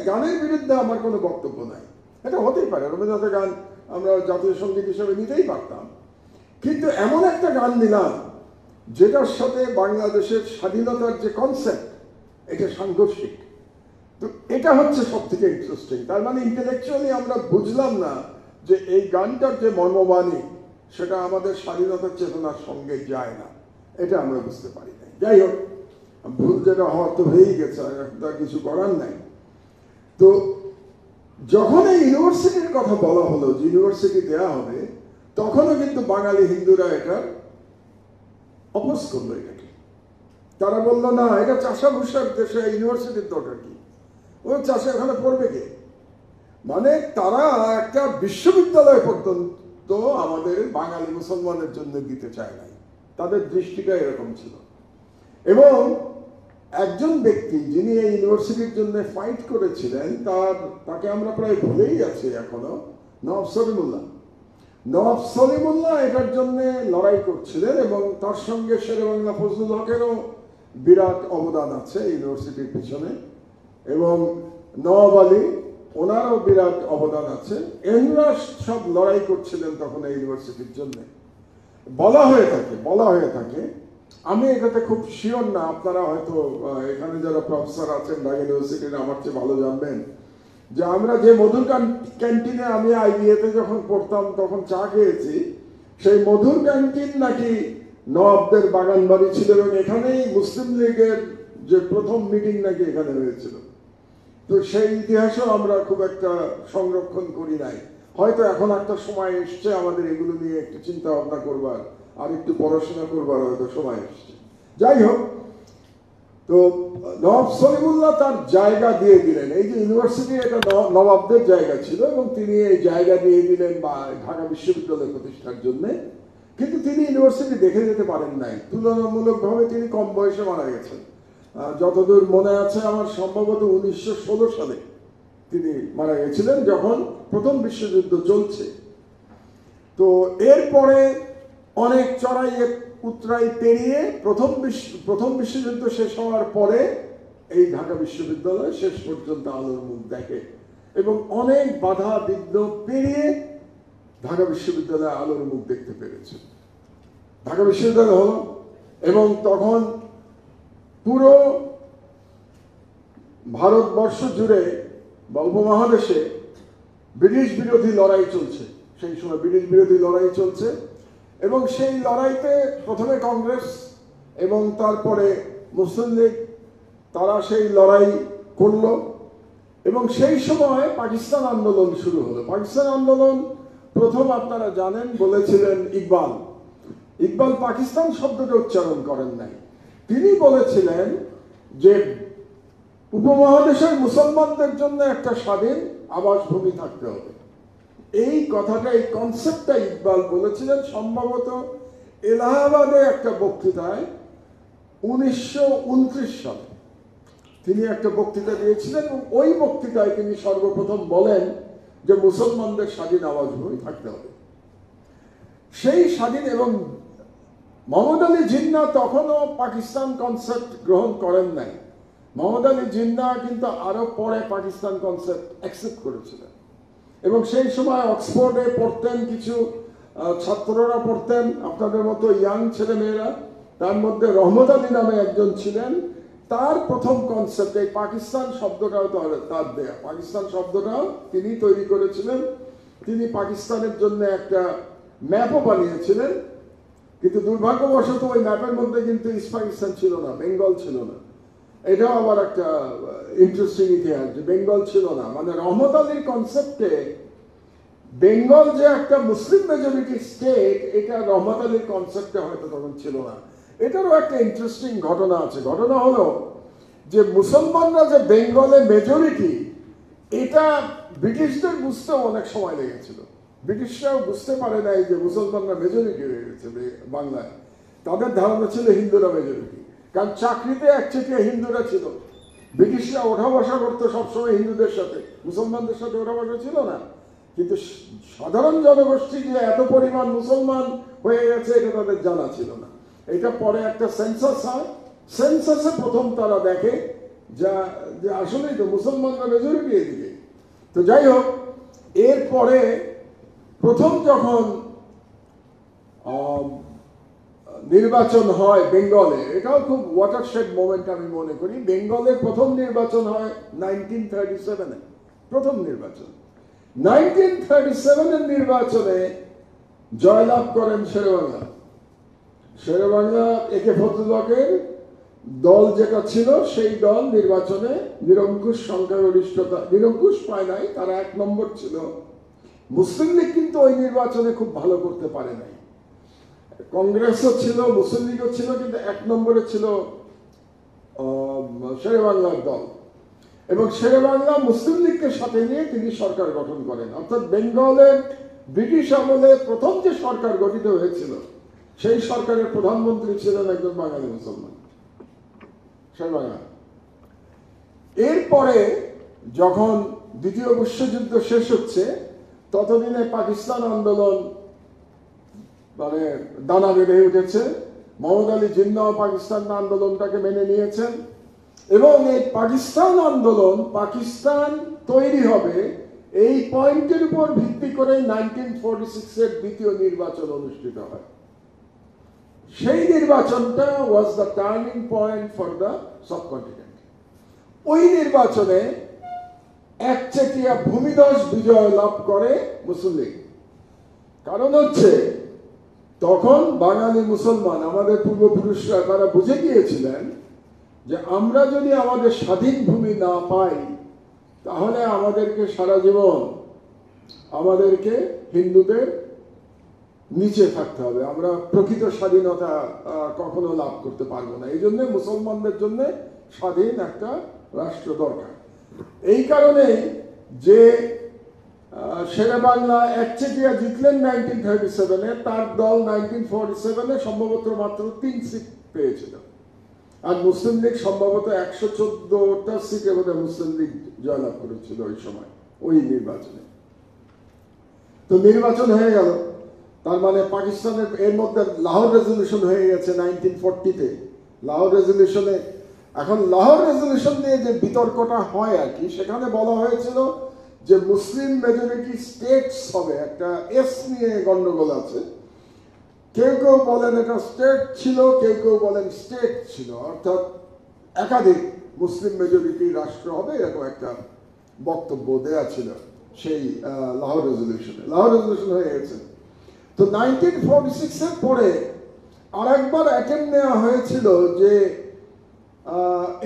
গানের বিরুদ্ধে আমার কোনো বক্তব্য নাই, এটা হতেই পারে, রবীন্দ্রনাথের গান আমরা জাতীয় সঙ্গীত হিসেবে নিতেই পারতাম, কিন্তু এমন একটা গান নিলাম যেটার সাথে বাংলাদেশের স্বাধীনতার যে কনসেপ্ট এটা সাংঘর্ষিক। তো এটা হচ্ছে সব থেকে ইন্টারেস্টিং। তার মানে ইন্টেলেকচুয়ালি আমরা বুঝলাম না যে এই গানটার যে মর্মবাণী সেটা আমাদের স্বাধীনতার চেতনার সঙ্গে যায় না, এটা আমরা বুঝতে পারি না। যাই হোক, ভুল যেটা হওয়ার তো হয়েই গেছে, তার কিছু করার নাই। তো যখন এই ইউনিভার্সিটির কথা বলা হলো যে ইউনিভার্সিটি দেওয়া হবে, তখনও কিন্তু বাঙালি হিন্দুরা এটার অপোজ করলো এটাকে। তারা বললো না, এটা চাষাভূষার দেশে ইউনিভার্সিটির দরকার কি, ও চাষে ওখানে পড়বে কে। মানে তারা একটা বিশ্ববিদ্যালয় পর্যন্ত আমাদের বাঙালি মুসলমানের জন্য দিতে চায় নাই, তাদের দৃষ্টিটা এরকম ছিল। এবং একজন ব্যক্তি যিনি এই ইউনিভার্সিটির জন্য ফাইট করেছিলেন তাকে আমরা প্রায় ভুলেই আছি এখনো, নওয়াব সলিমুল্লাহ। নওয়াব সলিমুল্লাহ এটার জন্য লড়াই করছিলেন এবং তার সঙ্গে শেরেবাংলা ফজলুল হকেরও বিরাট অবদান আছে ইউনিভার্সিটির পিছনে, এবং নওয়াব আলী ওনারও বিরাট অবদান আছে। এনরা সব লড়াই করছিলেন তখন এই ইউনিভার্সিটির জন্য। বলা হয়ে থাকে, আমি এটাতে খুব শিওর না, আপনারা হয়তো এখানে যারা প্রফেসর আছেন ঢাকা ইউনিভার্সিটির আমার চেয়ে ভালো জানবেন, যে আমরা যে মধুর ক্যান্টিনে আমি আইবিএতে যখন পড়তাম তখন চা খেয়েছি, সেই মধুর ক্যান্টিন নাকি নবাবদের বাগান বাড়ি ছিল এবং এখানেই মুসলিম লীগের যে প্রথম মিটিং নাকি এখানে হয়েছিল। তো সেই ইতিহাসও আমরা খুব একটা সংরক্ষণ করি নাই। হয়তো এখন একটা সময় এসছে আমাদের এগুলো নিয়ে একটু চিন্তা ভাবনা করবার আর একটু পড়াশোনা করবার হয়তো সময় এসছে। যাই হোক, তো নবাব সলিমুল্লাহ তার জায়গা দিয়ে দিলেন। এই যে ইউনিভার্সিটি, এটা নবাবদের জায়গা ছিল এবং তিনি এই জায়গা দিয়ে দিলেন বা ঢাকা বিশ্ববিদ্যালয় প্রতিষ্ঠার জন্য। কিন্তু তিনি ইউনিভার্সিটি দেখে যেতে পারেন নাই। তুলনামূলকভাবে তিনি কম বয়সে মারা গেছেন। যতদূর মনে আছে আমার, সম্ভবত 1916 সালে তিনি মারা গেছিলেন, যখন প্রথম বিশ্বযুদ্ধ চলছে। তো এরপরে অনেক চড়াই উতরাই পেরিয়ে প্রথম বিশ্বযুদ্ধ শেষ হওয়ার পরে এই ঢাকা বিশ্ববিদ্যালয় শেষ পর্যন্ত আলোর মুখ দেখে এবং অনেক বাধা বিঘ্ন পেরিয়ে ঢাকা বিশ্ববিদ্যালয় আলোর মুখ দেখতে পেরেছে। ঢাকা বিশ্ববিদ্যালয় হলো এবং তখন পুরো ভারতবর্ষ জুড়ে বা উপমহাদেশে ব্রিটিশ বিরোধী লড়াই চলছে। সেই সময় ব্রিটিশ বিরোধী লড়াই চলছে এবং সেই লড়াইতে প্রথমে কংগ্রেস এবং তারপরে মুসলিম লীগ, তারা সেই লড়াই করল এবং সেই সময় পাকিস্তান আন্দোলন শুরু হলো। পাকিস্তান আন্দোলন প্রথম আপনারা জানেন বলেছিলেন ইকবাল। ইকবাল পাকিস্তান শব্দটা উচ্চারণ করেন নাই। তিনি বলেছিলেন যে উপমহাদেশের মুসলমানদের জন্য একটা স্বাধীন আবাসভূমি থাকতে হবে। এই কথাটা, এই কনসেপ্টটা ইকবাল বলেছিলেন সম্ভবত এলাহাবাদে একটা বক্তৃতায় 1929 সালে তিনি একটা বক্তৃতা দিয়েছিলেন এবং ওই বক্তৃতায় তিনি সর্বপ্রথম বলেন যে মুসলমানদের স্বাধীন আবাসভূমি থাকতে হবে। সেই স্বাধীন, এবং মোহাম্মদ আলী জিন্নাহ তখনও পাকিস্তান কনসেপ্ট গ্রহণ করেন নাই। মোহাম্মদ আলী জিন্নাহ কিন্তু আরো পরে পাকিস্তান কনসেপ্ট অ্যাকসেপ্ট করেছিলেন এবং সেই সময় অক্সফোর্ডে পড়তেন কিছু ছাত্ররা পড়তেন, আপনাদের মতো ইয়াং ছেলে মেয়েরা। তার মধ্যে রহমত আলী নামে একজন ছিলেন। তার প্রথম কনসেপ্ট এই পাকিস্তান শব্দটাও তার দেয়া। পাকিস্তান শব্দটাও তিনি তৈরি করেছিলেন। তিনি পাকিস্তানের জন্য একটা ম্যাপও বানিয়েছিলেন, কিন্তু দুর্ভাগ্যবশত ওই ম্যাপের মধ্যে কিন্তু ইস্ট পাকিস্তান ছিল না, বেঙ্গল ছিল না। এটাও আবার একটা ইন্টারেস্টিং ইতিহাস যে বেঙ্গল ছিল না। মানে রহমত আলীর কনসেপ্টে বেঙ্গল যে একটা মুসলিম মেজরিটি স্টেট, এটা রহমত আলীর কনসেপ্টে হয়তো তখন ছিল না। এটারও একটা ইন্টারেস্টিং ঘটনা আছে। ঘটনা হলো যে মুসলমানরা যে বেঙ্গলে মেজরিটি, এটা ব্রিটিশদের বুঝতেও অনেক সময় লেগেছিল। ব্রিটিশরাও বুঝতে পারে নাই যে মুসলমানরা মেজরিটি হয়ে গেছে বাংলায়। তাদের ধারণা ছিল হিন্দুরা মেজরিটি, কারণ চাকরিতে একচেটিয়া হিন্দুরা ছিল। ব্রিটিশরা ওঠা বসা করতো সবসময় হিন্দুদের সাথে, মুসলমানদের সাথে ওঠা বসা ছিল না। কিন্তু সাধারণ জনগোষ্ঠী যে এত পরিমাণ মুসলমান হয়ে গেছে এটা তাদের জানা ছিল না। এটা পরে একটা সেন্সাস হয়, সেন্সাসে প্রথম তারা দেখে যে আসলেই তো মুসলমানরা মেজরিটি এদিকে। তো যাই হোক, এরপরে প্রথম যখন নির্বাচন হয় বেঙ্গলে, এটাও খুব ওয়াটারশেড মোমেন্ট আমি মনে করি। বেঙ্গলের প্রথম নির্বাচন হয় 1937-এ, প্রথম নির্বাচন। 1937-এর নির্বাচনে জয়লাভ করেন শেরেবাংলা। শেরেবাংলা একে ফজলুল্লাহের দল যেটা ছিল, সেই দল নির্বাচনে নিরঙ্কুশ সংখ্যাগরিষ্ঠতা, নিরঙ্কুশ পায় নাই, তারা 1 নম্বর ছিল। মুসলিম লীগ কিন্তু ওই নির্বাচনে খুব ভালো করতে পারে নাই। কংগ্রেসও ছিল, মুসলিম লীগও ছিল, কিন্তু 1 নম্বরে ছিল শেরেবাংলার দল। এবং শেরেবাংলা মুসলিম লীগকে সাথে নিয়ে তিনি সরকার গঠন করেন। অর্থাৎ বেঙ্গলের ব্রিটিশ আমলে প্রথম যে সরকার গঠিত হয়েছিল, সেই সরকারের প্রধানমন্ত্রী ছিলেন একজন বাঙালি মুসলমান, শেরেবাংলা। এরপরে যখন দ্বিতীয় বিশ্বযুদ্ধ শেষ হচ্ছে, ততদিনে পাকিস্তান আন্দোলন মানে দানা বেঁধে উঠেছে। মোহাম্মদ আলী জিন্নাহ পাকিস্তান আন্দোলনটাকে মেনে নিয়েছেন এবং এই পাকিস্তান আন্দোলন, পাকিস্তান তৈরি হবে এই পয়েন্টের উপর ভিত্তি করে 1946-এর দ্বিতীয় নির্বাচন অনুষ্ঠিত হয়। সেই নির্বাচনটা was the turning point for the subcontinent. ওই নির্বাচনে একচেটিয়া ভূমিধস বিজয় লাভ করে মুসলিম লীগ। কারণ হচ্ছে তখন বাঙালি মুসলমান আমাদের পূর্বপুরুষরা তারা বুঝে গিয়েছিলেন যে আমরা যদি আমাদের স্বাধীন ভূমি না পাই তাহলে আমাদেরকে সারা জীবন আমাদেরকে হিন্দুদের নিচে থাকতে হবে, আমরা প্রকৃত স্বাধীনতা কখনো লাভ করতে পারবো না। এই জন্য মুসলমানদের জন্য স্বাধীন একটা রাষ্ট্র দরকার। এই কারণে যে শেরে বাংলা একচেটিয়া জিতলেন 1937-এ, তার দল 1947-এ সম্ভবত মাত্র 3 সিট পেয়েছিল, আর মুসলিম লীগ সম্ভবত 114টা সিটে বোধহয় মুসলিম লীগ জয়লাভ করেছিল ওই সময় ওই নির্বাচনে। তো নির্বাচন হয়ে গেল, তার মানে পাকিস্তানের এর মধ্যে লাহোর রেজলিউশন হয়ে গেছে 1940-তে। লাহোর রেজলিউশনে, এখন লাহোর রেজলিউশন নিয়ে যে বিতর্কটা হয় আর কি, সেখানে বলা হয়েছিল যে মুসলিম মেজরিটি স্টেটস হবে, একটা এস নিয়ে গন্ডগোল আছে। কেউ কেউ বলেন এটা স্টেট ছিল, কেউ কেউ বলেন স্টেট ছিল, অর্থাৎ একাধিক মুসলিম মেজরিটি রাষ্ট্র হবে, এরকম একটা বক্তব্য দেয়া ছিল সেই লাহোর রেজলিউশনে। লাহোর রেজলিউশন হয়ে গেছে। তো 1946-এর পরে আরেকবার অ্যাটেম্প নেওয়া হয়েছিল যে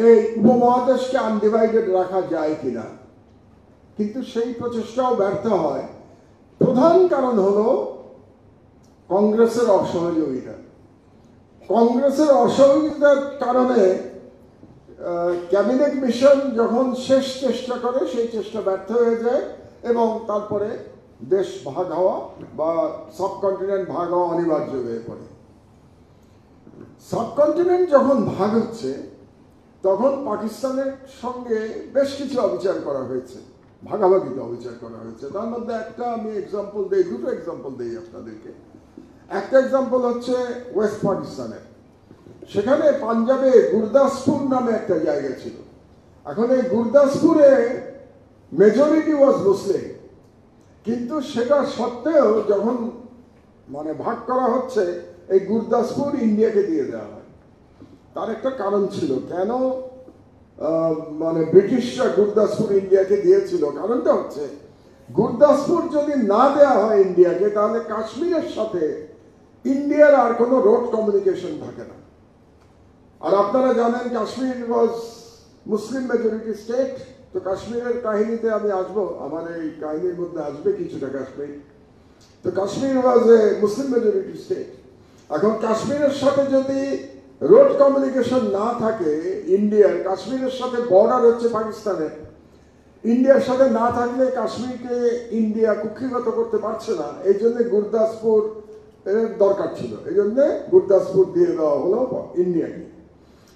এই উপমহাদেশকে আনডিভাইডেড রাখা যায় কিনা, কিন্তু সেই প্রচেষ্টাও ব্যর্থ হয়। প্রধান কারণ হলো কংগ্রেসের অসহযোগিতা। কংগ্রেসের অসহযোগিতার কারণে ক্যাবিনেট মিশন যখন শেষ চেষ্টা করে সেই চেষ্টা ব্যর্থ হয়ে যায় এবং তারপরে দেশ ভাগ হওয়া বা সাবকন্টিনেন্ট ভাগ হওয়া অনিবার্য হয়ে পড়ে। সাবকন্টিনেন্ট যখন ভাগ হচ্ছে তখন পাকিস্তানের সঙ্গে বেশ কিছু অবিচার করা হয়েছে, ভাগাভাগিতে অবিচার করা হয়েছে। তার মধ্যে একটা আমি এক্সাম্পল দিই, দুটো এক্সাম্পল দিই আপনাদেরকে। একটা এক্সাম্পল হচ্ছে ওয়েস্ট পাকিস্তানের। সেখানে পাঞ্জাবে গুরদাসপুর নামে একটা জায়গা ছিল। এখন এই গুরদাসপুরে মেজরিটি ওয়াজ মুসলিম, কিন্তু সেটা সত্ত্বেও যখন মানে ভাগ করা হচ্ছে এই গুরদাসপুর ইন্ডিয়াকে দিয়ে দেওয়া হয়। তার একটা কারণ ছিল কেন মানে ব্রিটিশরা গুরদাসপুর ইন্ডিয়াকে দিয়েছিল। কারণটা হচ্ছে গুরদাসপুর যদি না দেওয়া হয় ইন্ডিয়াকে, তাহলে কাশ্মীরের সাথে ইন্ডিয়ার আর কোনো রোড কমিউনিকেশন থাকে না। আর আপনারা জানেন কাশ্মীর ওয়াজ মুসলিম মেজরিটি স্টেট। তো কাশ্মীরের কাহিনীতে আমি আসবো, আমার এই কাহিনীর মধ্যে আসবে কিছুটা কাশ্মীর। তো কাশ্মীর ওয়াজ এ মুসলিম মেজরিটি স্টেট। এখন কাশ্মীরের সাথে যদি রোড কমিউনিকেশন না থাকে ইন্ডিয়ার, কাশ্মীরের সাথে বর্ডার হচ্ছে পাকিস্তানের, ইন্ডিয়ার সাথে না থাকলে কাশ্মীরকে ইন্ডিয়া কুক্ষিগত করতে পারছে না। এই জন্য গুরদাসপুর এর দরকার ছিল, এই জন্য গুরদাসপুর দিয়ে দেওয়া হলো ইন্ডিয়াকে।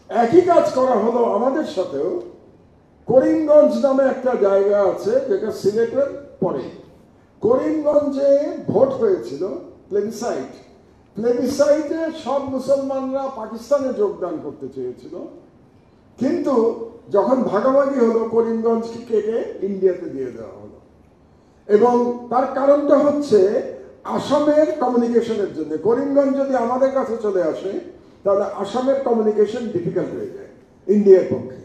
একই কাজ করা হলো আমাদের সাথেও। করিমগঞ্জ নামে একটা জায়গা আছে যেটা সিলেটের পরে। করিমগঞ্জে ভোট হয়েছিল, প্লেবিসাইট। প্লেবিসাইটে সব মুসলমানরা পাকিস্তানে যোগদান করতে চেয়েছিল, কিন্তু যখন ভাগাভাগি হলো করিমগঞ্জকে কেটে ইন্ডিয়াতে দিয়ে দেওয়া হলো। এবং তার কারণটা হচ্ছে আসামের কমিউনিকেশনের জন্য। করিমগঞ্জ যদি আমাদের কাছে চলে আসে তাহলে আসামের কমিউনিকেশন ডিফিকাল্ট হয়ে যায় ইন্ডিয়ার পক্ষে।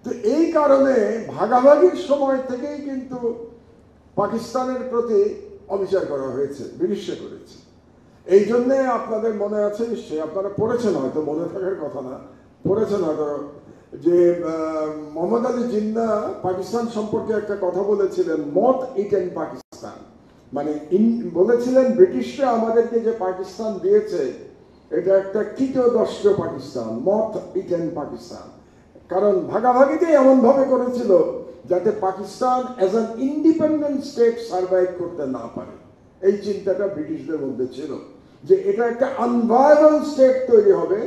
তো এই কারণে ভাগাভাগির সময় থেকেই কিন্তু পাকিস্তানের প্রতি অবিচার করা হয়েছে, বিনিশ্চয় করেছে। এই জন্যে আপনাদের মনে আছে নিশ্চয়ই, আপনারা পড়েছেন, হয়তো মনে থাকার কথা না, পড়েছেন হয়তো, যে মোহাম্মদ আলী জিন্নাহ পাকিস্তান সম্পর্কে একটা কথা বলেছিলেন, মথ ইটেন পাকিস্তান। মানে বলেছিলেন ব্রিটিশরা আমাদেরকে যে পাকিস্তান দিয়েছে এটা একটা কীটদস্য পাকিস্তান, মথ ইটেন পাকিস্তান। কারণ ভাগাভাগিতেই এমন ভাবে করেছিল যাতে Pakistan as an independent state survive করতে না পারে। এই চিন্তাটা ব্রিটিশদের মধ্যে ছিল যে এটা একটা আনভায়াবল স্টেট তৈরি হবে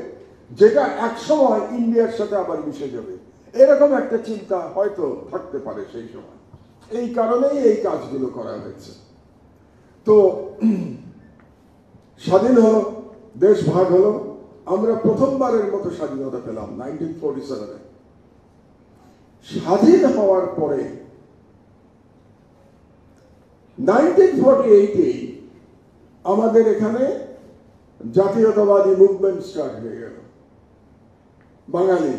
যেটা একসময় ইন্ডিয়ার সাথে আবার মিশে যাবে। এরকম একটা চিন্তা হয়তো থাকতে পারে সেই সময়। এই কারণেই এই কাজগুলো করা হয়েছে। তো স্বাধীন হলো, দেশ ভাগ হলো, আমরা প্রথমবারের মতো স্বাধীনতা পেলাম 1947-এ। স্বাধীন হওয়ার পরে 1948-এ আমাদের এখানে জাতীয়তাবাদী মুভমেন্ট স্টার্ট হয়ে গেল বাঙালি।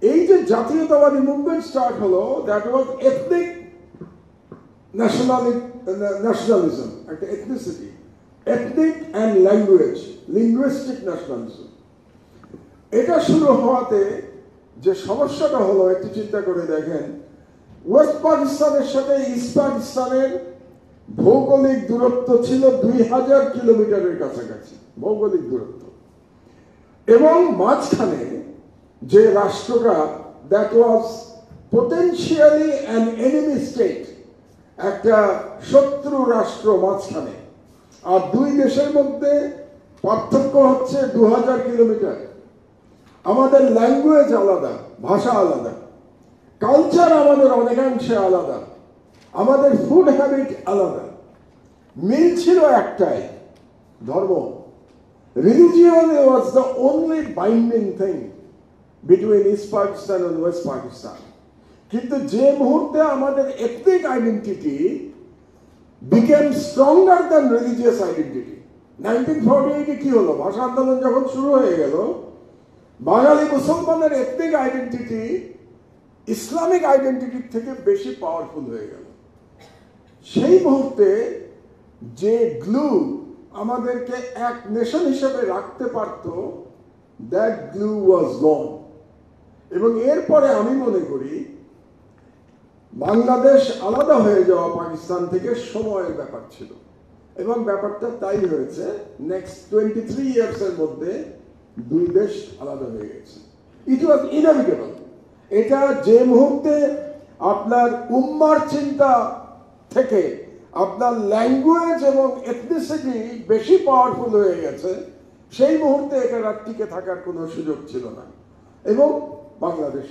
এই যে জাতীয়তাবাদী মুভমেন্ট স্টার্ট হলো, দ্যাট ওয়াজ এথনিক ন্যাশনালিজম, একটা ethnicity. Ethnic and language, linguistic nationalism. এটা শুরু হওয়াতে যে সমস্যাটা হলো একটু চিন্তা করে দেখেন, ওয়েস্ট পাকিস্তানের সাথে ইস্ট পাকিস্তানের ভৌগোলিক দূরত্ব ছিল 2000 কিলোমিটারের কাছাকাছি ভৌগোলিক দূরত্ব, এবং মাঝখানে যে রাষ্ট্রটা, that was potentially an enemy state, একটা শত্রু রাষ্ট্র মাঝখানে, আর দুই দেশের মধ্যে পার্থক্য হচ্ছে 2000 কিলোমিটার। আমাদের ল্যাঙ্গুয়েজ আলাদা, ভাষা আলাদা, কালচার আমাদের অনেকাংশে আলাদা, আমাদের ফুড হ্যাবিট আলাদা। মিল ছিল একটাই, ধর্ম। Religion was the only binding thing between east Pakistan and West Pakistan. কিন্তু যে মুহূর্তে আমাদের ethnic identity became stronger than religious identity, 1948 কি হলো, ভাষা আন্দোলন যখন শুরু হয়ে গেল, বাঙালি মুসলমানের এথনিক আইডেন্টিটি ইসলামিক আইডেন্টিটির থেকে বেশি পাওয়ারফুল হয়ে গেল। সেই মুহূর্তে যে গ্লু আমাদেরকে এক নেশন হিসেবে রাখতে পারত, দ্যাট গ্লু ওয়াজ গন। এবং এরপরে আমি মনে করি বাংলাদেশ আলাদা হয়ে যাওয়া পাকিস্তান থেকে সময়ের ব্যাপার ছিল, এবং ব্যাপারটা তাই হয়েছে। নেক্সট 23 ইয়ার্সের মধ্যে দুই দেশ আলাদা হয়ে গেছে। ইট ওয়াজ ইনএভিটেবল। এটা যে মুহূর্তে আপনার উম্মার চিন্তা থেকে আপনার ল্যাঙ্গুয়েজ এবং এথনিসিটি বেশি পাওয়ারফুল হয়ে গেছে, সেই মুহূর্তে এটা আর টিকে থাকার কোনো সুযোগ ছিল না, এবং বাংলাদেশ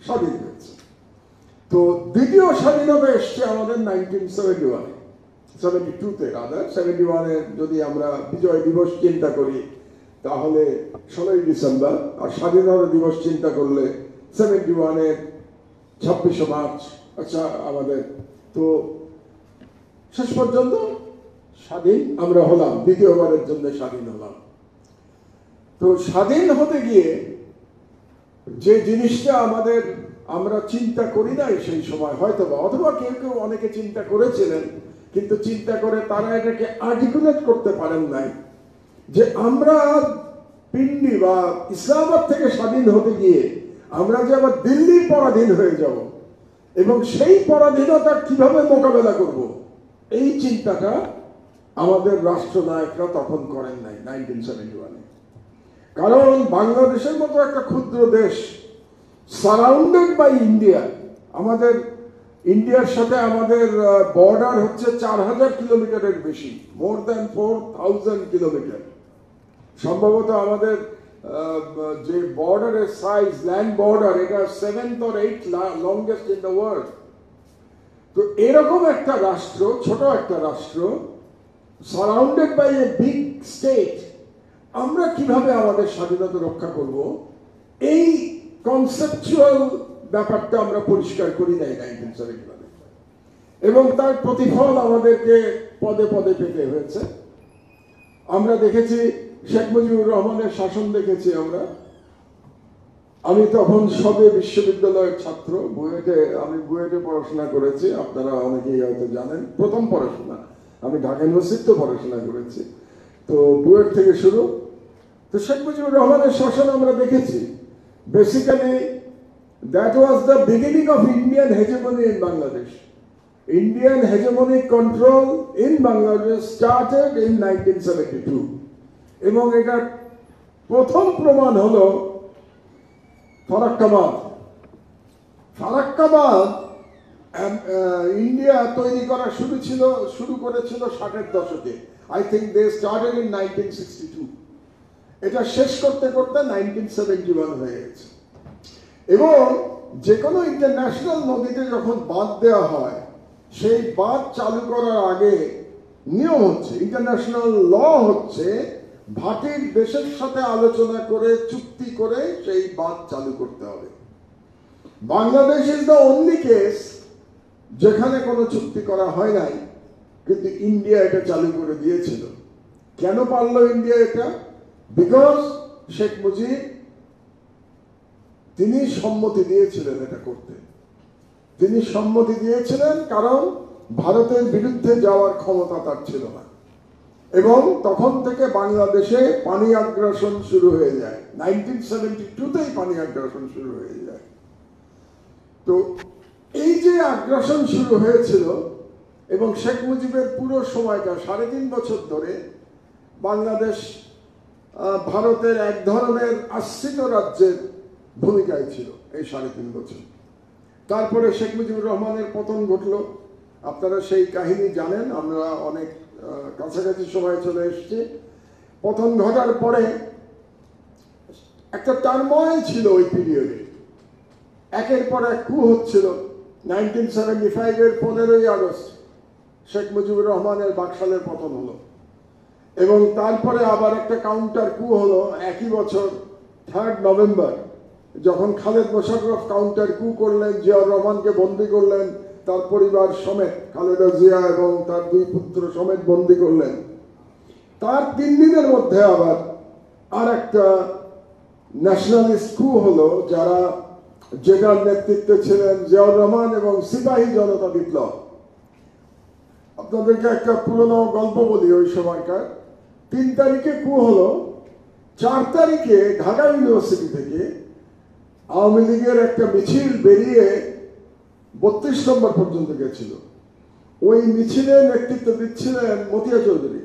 স্বাধীন হয়েছে। তো দ্বিতীয় স্বাধীনতা এসছে আমাদের 1971, 72-তে রাদার 71-এর যদি আমরা বিজয় দিবস চিন্তা করি তাহলে 16ই ডিসেম্বর, আর স্বাধীনতা দিবস চিন্তা করলে 71-এর 26শে মার্চ। আচ্ছা, আমাদের তো শেষ পর্যন্ত স্বাধীন আমরা হলাম, দ্বিতীয়বারের জন্য স্বাধীন হলাম। তো স্বাধীন হতে গিয়ে যে জিনিসটা আমরা চিন্তা করি নাই সেই সময়, হয়তোবা অথবা কেউ কেউ অনেকে চিন্তা করেছিলেন, কিন্তু চিন্তা করে তারা এটাকে আর্টিকুলেট করতে পারেন নাই, যে আমরা পিন্ডি বা ইসলামাবাদ থেকে স্বাধীন হতে গিয়ে আমরা যে আবার দিল্লির পরাধীন হয়ে যাব, এবং সেই পরাধীনতা কিভাবে মোকাবেলা করব, এই চিন্তাটা আমাদের রাষ্ট্রনায়করা তখন করেন নাই 1971-এ। কারণ বাংলাদেশের মতো একটা ক্ষুদ্র দেশ, সারাউন্ডেড বাই ইন্ডিয়া, আমাদের ইন্ডিয়ার সাথে আমাদের বর্ডার হচ্ছে 4000 কিলোমিটারের বেশি, মোর দ্যান 4000 কিলোমিটার। সম্ভবত আমাদের যে বর্ডারের সাইজ, ল্যান্ড বর্ডার, এটা 7th or 8th longest in the world. তো এরকম একটা রাষ্ট্র, ছোট একটা রাষ্ট্র, surrounded by a big state, আমরা কিভাবে আমাদের স্বাধীনতা রক্ষা করব, এই কনসেপচুয়াল ব্যাপারটা আমরা পরিষ্কার করি নাই 1971-এ, এবং তার প্রতিফল আমাদেরকে পদে পদে পেতে হয়েছে। আমরা দেখেছি শেখ মুজিবুর রহমানের শাসন দেখেছি আমরা। আমি তখন সবে বিশ্ববিদ্যালয়ের ছাত্র, আমি বুয়েটে পড়াশোনা করেছি, আপনারা অনেকেই হয়তো জানেন। প্রথম পড়াশোনা আমি ঢাকা ইউনিভার্সিটিতে পড়াশোনা করেছি, তো বুয়েট থেকে শুরু। তো শেখ মুজিবুর রহমানের শাসন আমরা দেখেছি। Basically that was the beginning of Indian hegemony in Bangladesh. Indian hegemonic control in Bangladesh started in 1972, এবং এটার প্রথম প্রমাণ হলো ফারাক্কাবাদ। ফারাক্কাবাদ ইন্ডিয়া তৈরি করা শুরু করেছিল 60-এর দশকে। I think they started in 1962। এটা শেষ করতে করতে 1971 হয়ে গেছে। এবং যে কোনো ইন্টারন্যাশনাল নদীতে যখন বাঁধ দেওয়া হয়, সেই বাঁধ চালু করার আগে নিয়ম হচ্ছে, ইন্টারন্যাশনাল ল হচ্ছে, ভাটির দেশের সাথে আলোচনা করে চুক্তি করে সেই বাঁধ চালু করতে হবে। Bangladesh is the only case যেখানে কোনো চুক্তি করা হয় নাই, কিন্তু ইন্ডিয়া এটা চালু করে দিয়েছিল। কেন পারলো ইন্ডিয়া এটা? বিকজ শেখ মুজিব তিনি সম্মতি দিয়েছিলেন এটা করতে। তিনি সম্মতি দিয়েছিলেন কারণ ভারতের বিরুদ্ধে যাওয়ার ক্ষমতা তার ছিল না, এবং তখন থেকে বাংলাদেশে পানি আগ্রাসন শুরু হয়ে যায়। 1972তেই পানি আগ্রাসন শুরু হয়ে যায়। তো এই যে আগ্রাসন শুরু হয়েছিল এবং শেখ মুজিবের পুরো সময়টা 3.5 বছর ধরে বাংলাদেশ ভারতের এক ধরনের আশ্রিত রাজ্যের ভূমিকায় ছিল এই 3.5 বছর। তারপরে শেখ মুজিবুর রহমানের পতন ঘটলো, আপনারা সেই কাহিনী জানেন, আমরা অনেক কাছাকাছি সময় চলে এসেছি। পতন ঘটার পরে একটা টার্ময়েল ছিল ওই পিরিয়ডে, একের পর এক কু হচ্ছিল। 1975-এর 15ই আগস্ট শেখ মুজিবুর রহমানের বাকশালের পতন হলো এবং তারপরে আবার একটা কাউন্টার কু হলো একই বছর 3 নভেম্বর, যখন খালেদ মোশাররফ কাউন্টার কু করলেন, জিয়াউর রহমানকে বন্দী করলেন, তার পরিবার সমেত, খালেদা জিয়া এবং তার 2 পুত্র সমেত বন্দী করলেন। তার 3 দিনের মধ্যে আবার আর একটা ন্যাশনালিস্ট কু হলো, যেটার নেতৃত্বে ছিলেন জিয়াউর রহমান এবং সিপাহী জনতা বিপ্লব। আপনাদেরকে একটা পুরনো গল্প বলি ওই সময়কার। 3 তারিখে কু হলো, 4 তারিখে ঢাকা ইউনিভার্সিটি থেকে আওয়ামী লীগের একটা মিছিল বেরিয়ে 32 নম্বর পর্যন্ত গেছিল। ওই মিছিলে নেতৃত্ব দিচ্ছিলেন মতিয়া চৌধুরী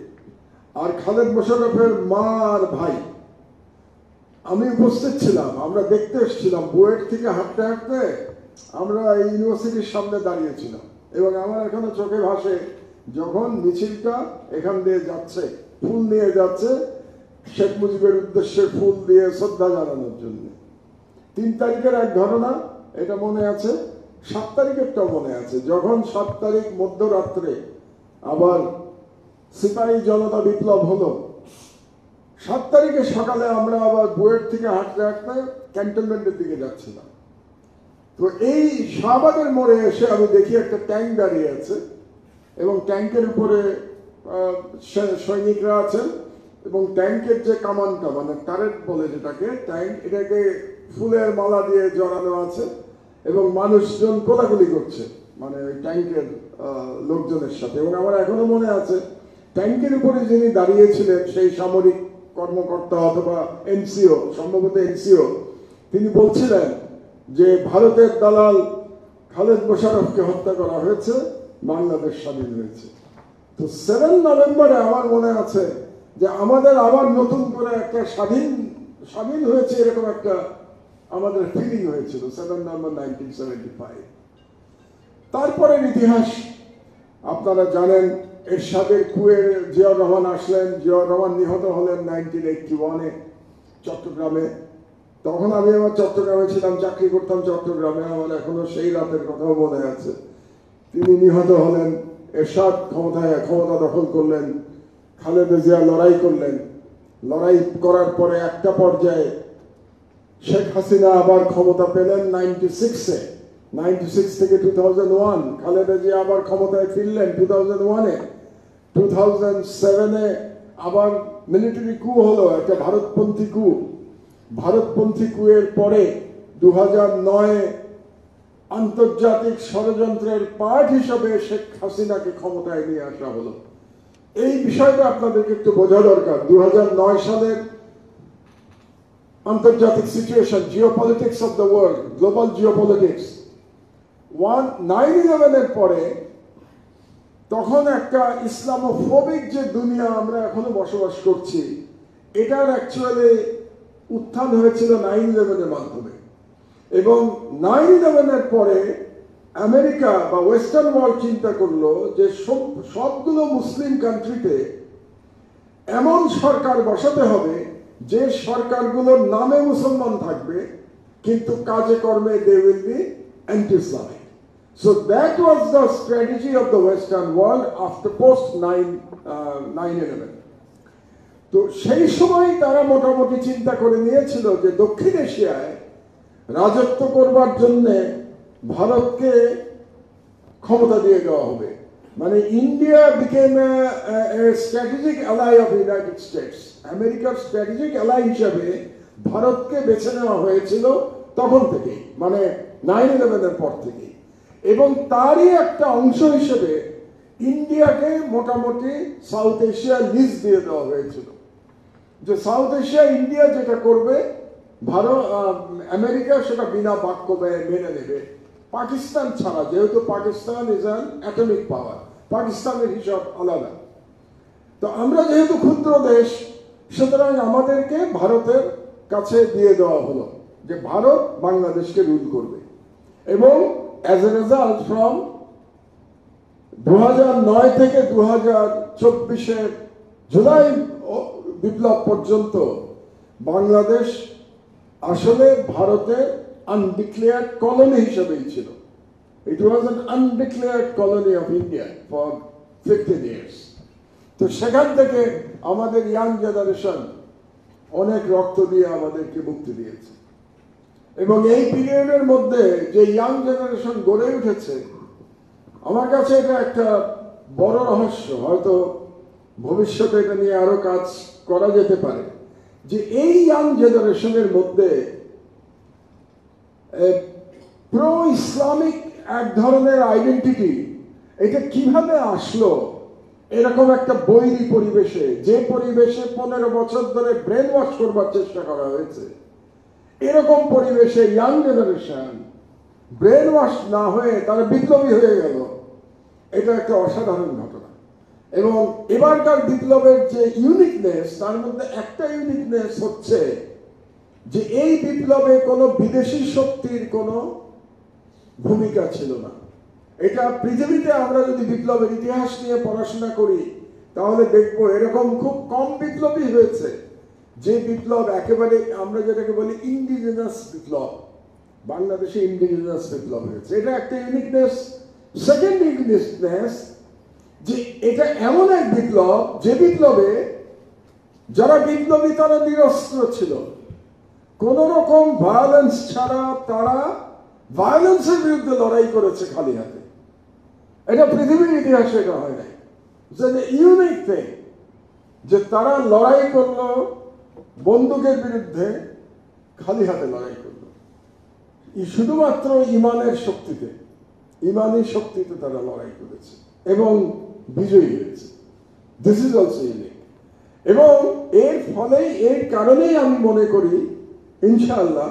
আর খালেদ মোশাররফের মা আর ভাই। আমি উপস্থিত ছিলাম, আমরা দেখতে এসেছিলাম। বুয়েট থেকে হাঁটতে হাঁটতে আমরা এই ইউনিভার্সিটির সামনে দাঁড়িয়েছিলাম এবং আমার এখনো চোখে ভাসে যখন মিছিলটা এখান দিয়ে যাচ্ছে, ফুল নিয়ে যাচ্ছে শেখ মুজিবের উদ্দেশ্যে, ফুল দিয়ে শ্রদ্ধা জানানোর জন্য। 3 তারিখের এক ঘটনা, এটা মনে আছে। 7 তারিখেরটাও মনে আছে, যখন 7 তারিখ মধ্যরাত্রে আবার সিপাহী জনতা বিপ্লব হলো। 7 তারিখে সকালে আমরা আবার বুয়েট থেকে হাঁটতে হাঁটতে ক্যান্টনমেন্টের দিকে যাচ্ছিলাম। তো এই শাহবাগের মোড়ে এসে আমি দেখি একটা ট্যাঙ্ক দাঁড়িয়ে আছে এবং ট্যাঙ্কের উপরে সৈনিকরা আছেন এবং ট্যাঙ্কের যে কামানটা, মানে টারেট বলে যেটাকে, ট্যাঙ্ক, এটাকে ফুলের মালা দিয়ে জড়ানো আছে এবং মানুষজন কোলাকুলি করছে মানে ওই ট্যাঙ্কের লোকজনের সাথে। এবং আমার এখনো মনে আছে ট্যাঙ্কের উপরে যিনি দাঁড়িয়েছিলেন সেই সামরিক কর্মকর্তা অথবা এনসিও, সম্ভবত এনসিও, তিনি বলছিলেন যে ভারতের দালাল খালেদ মোশাররফকে হত্যা করা হয়েছে, বাংলাদেশ স্বাধীন হয়েছে। তো 7 নভেম্বরে আমার মনে আছে যে আমাদের আবার নতুন করে একটা স্বাধীন হয়েছে এরকম একটা আমাদের ফিলিং হয়েছিল 7 নভেম্বর 1975। তারপরের ইতিহাস আপনারা জানেন। এরশাদের কুয়ে জিয়াউর রহমান আসলেন, জিয়াউর রহমান নিহত হলেন 1981-এ চট্টগ্রামে। তখন আমি আমার চট্টগ্রামে ছিলাম, চাকরি করতাম চট্টগ্রামে, আমার এখনো সেই রাতের কথাও মনে আছে। তিনি নিহত হলেন, এরশাদ ক্ষমতা দখল করলেন, খালেদা জিয়া লড়াই করলেন। লড়াই করার পরে একটা পর্যায়ে শেখ হাসিনা আবার ক্ষমতা পেলেন 96-এ। 96 থেকে 2001 খালেদা জিয়া আবার ক্ষমতায় ফিরলেন 2001-এ। 2007-এ আবার মিলিটারি কু হলো, একটা ভারতপন্থী কু। ভারতপন্থী কুয়ের পরে 2009-এ আন্তর্জাতিক ষড়যন্ত্রের পার্ট হিসাবে শেখ হাসিনাকে ক্ষমতায় নিয়ে আসা হলো। এই বিষয়টা আপনাদেরকে একটু বোঝা দরকার। 2009 সালের আন্তর্জাতিক situation, geopolitics of the world, global geopolitics, 9/11-এর পরে তখন একটা ইসলামোফোবিক যে দুনিয়া আমরা এখনো বসবাস করছি, এটার অ্যাকচুয়ালি উত্থান হয়েছিল 9/11-এর মাধ্যমে। এবং 9/11-এর পরে আমেরিকা বা ওয়েস্টার্ন ওয়ার্ল্ড চিন্তা করলো যে সবগুলো মুসলিম কান্ট্রিতে এমন সরকার বসাতে হবে যে সরকারগুলোর নামে মুসলমান থাকবে কিন্তু কাজে কর্মে they will be anti-Islamic. So that was the strategy of the Western world after post 9/11. তো সেই সময় তারা মোটামুটি চিন্তা করে নিয়েছিল যে দক্ষিণ এশিয়ায় রাজত্ব করবার জন্য ভারতকে ক্ষমতা দিয়ে দেওয়া হবে। মানে India became A strategic ally of United states. আমেরিকার স্ট্র্যাটেজিক অ্যালাই হিসাবে ভারতকে বেছে নেওয়া হয়েছিল তখন থেকেই, মানে 9/11-এর পর থেকেই। এবং তারই একটা অংশ হিসেবে ইন্ডিয়াকে মোটামুটি সাউথ এশিয়া লিজ দিয়ে দেওয়া হয়েছিল, যে সাউথ এশিয়া ইন্ডিয়া যেটা করবে ভারত আমেরিকা সেটা বিনা বাক্য ব্যয়ে মেনে নেবে, পাকিস্তান ছাড়া, যেহেতু পাকিস্তান ইজ অ্যান অ্যাটমিক পাওয়ার, পাকিস্তানের হিসাব আলাদা। তো আমরা যেহেতু ক্ষুদ্র দেশ, সুতরাং আমাদেরকে ভারতের কাছে দিয়ে দেওয়া হলো যে ভারত বাংলাদেশকে রুল করবে। এবং অ্যাজ এ রেজাল্ট ফ্রম 2009 থেকে 2024 জুলাই বিপ্লব পর্যন্ত বাংলাদেশ আসলে ভারতের আনডিক্লেয়ার্ড কলোনি হিসেবেই ছিল। It was an undeclared colony of India for 15 years। তো সেখান থেকে আমাদের ইয়াং জেনারেশন অনেক রক্ত দিয়ে আমাদেরকে মুক্তি দিয়েছে। এবং এই পিরিয়ডের মধ্যে যে ইয়াং জেনারেশন গড়ে উঠেছে, আমার কাছে এটা একটা বড় রহস্য, হয়তো ভবিষ্যতে এটা নিয়ে আরো কাজ করা যেতে পারে, যে এই ইয়াং জেনারেশনের মধ্যে প্রো ইসলামিক এক ধরনের আইডেন্টিটি এটা কিভাবে আসলো এরকম একটা বৈরী পরিবেশে, যে পরিবেশে 15 বছর ধরে ব্রেন ওয়াশ করবার চেষ্টা করা হয়েছে, এরকম পরিবেশে ইয়াং জেনারেশন ব্রেন ওয়াশ না হয়ে তারা বিপ্লবী হয়ে গেল, এটা একটা অসাধারণ ঘটনা। এবং এবারকার বিপ্লবের যে ইউনিকনেস, তার মধ্যে একটা ইউনিকনেস হচ্ছে যে এই বিপ্লবে কোনো বিদেশি শক্তির কোনো ভূমিকা ছিল না। এটা পৃথিবীতে আমরা যদি বিপ্লবের ইতিহাস নিয়ে পড়াশোনা করি তাহলে দেখবো এরকম খুব কম বিপ্লবই হয়েছে যে বিপ্লব একেবারে আমরা যেটাকে বলি ইন্ডিজিনাস বিপ্লব। বাংলাদেশে ইন্ডিজিনাস বিপ্লব হয়েছে, এটা একটা ইউনিকনেস। সেকেন্ড ইউনিকনেস যে এটা এমন এক বিপ্লব যে বিপ্লবে যারা বিপ্লবী তারা নিরস্ত্র ছিল, কোন রকম ভায়োলেন্স ছাড়া তারা ভায়োলেন্সের বিরুদ্ধে লড়াই করেছে খালি হাতে। এটা পৃথিবীর ইতিহাসে এটা হয় নাই। ইউনিক থিং যে তারা লড়াই করলো বন্দুকের বিরুদ্ধে, খালি হাতে লড়াই করলো শুধুমাত্র ইমানের শক্তিতে, ইমানি শক্তিতে তারা লড়াই করেছে এবং বিজয়ী হয়েছে। This is also unique. এবং এর ফলে, এর কারণেই আমি মনে করি ইনশাআল্লাহ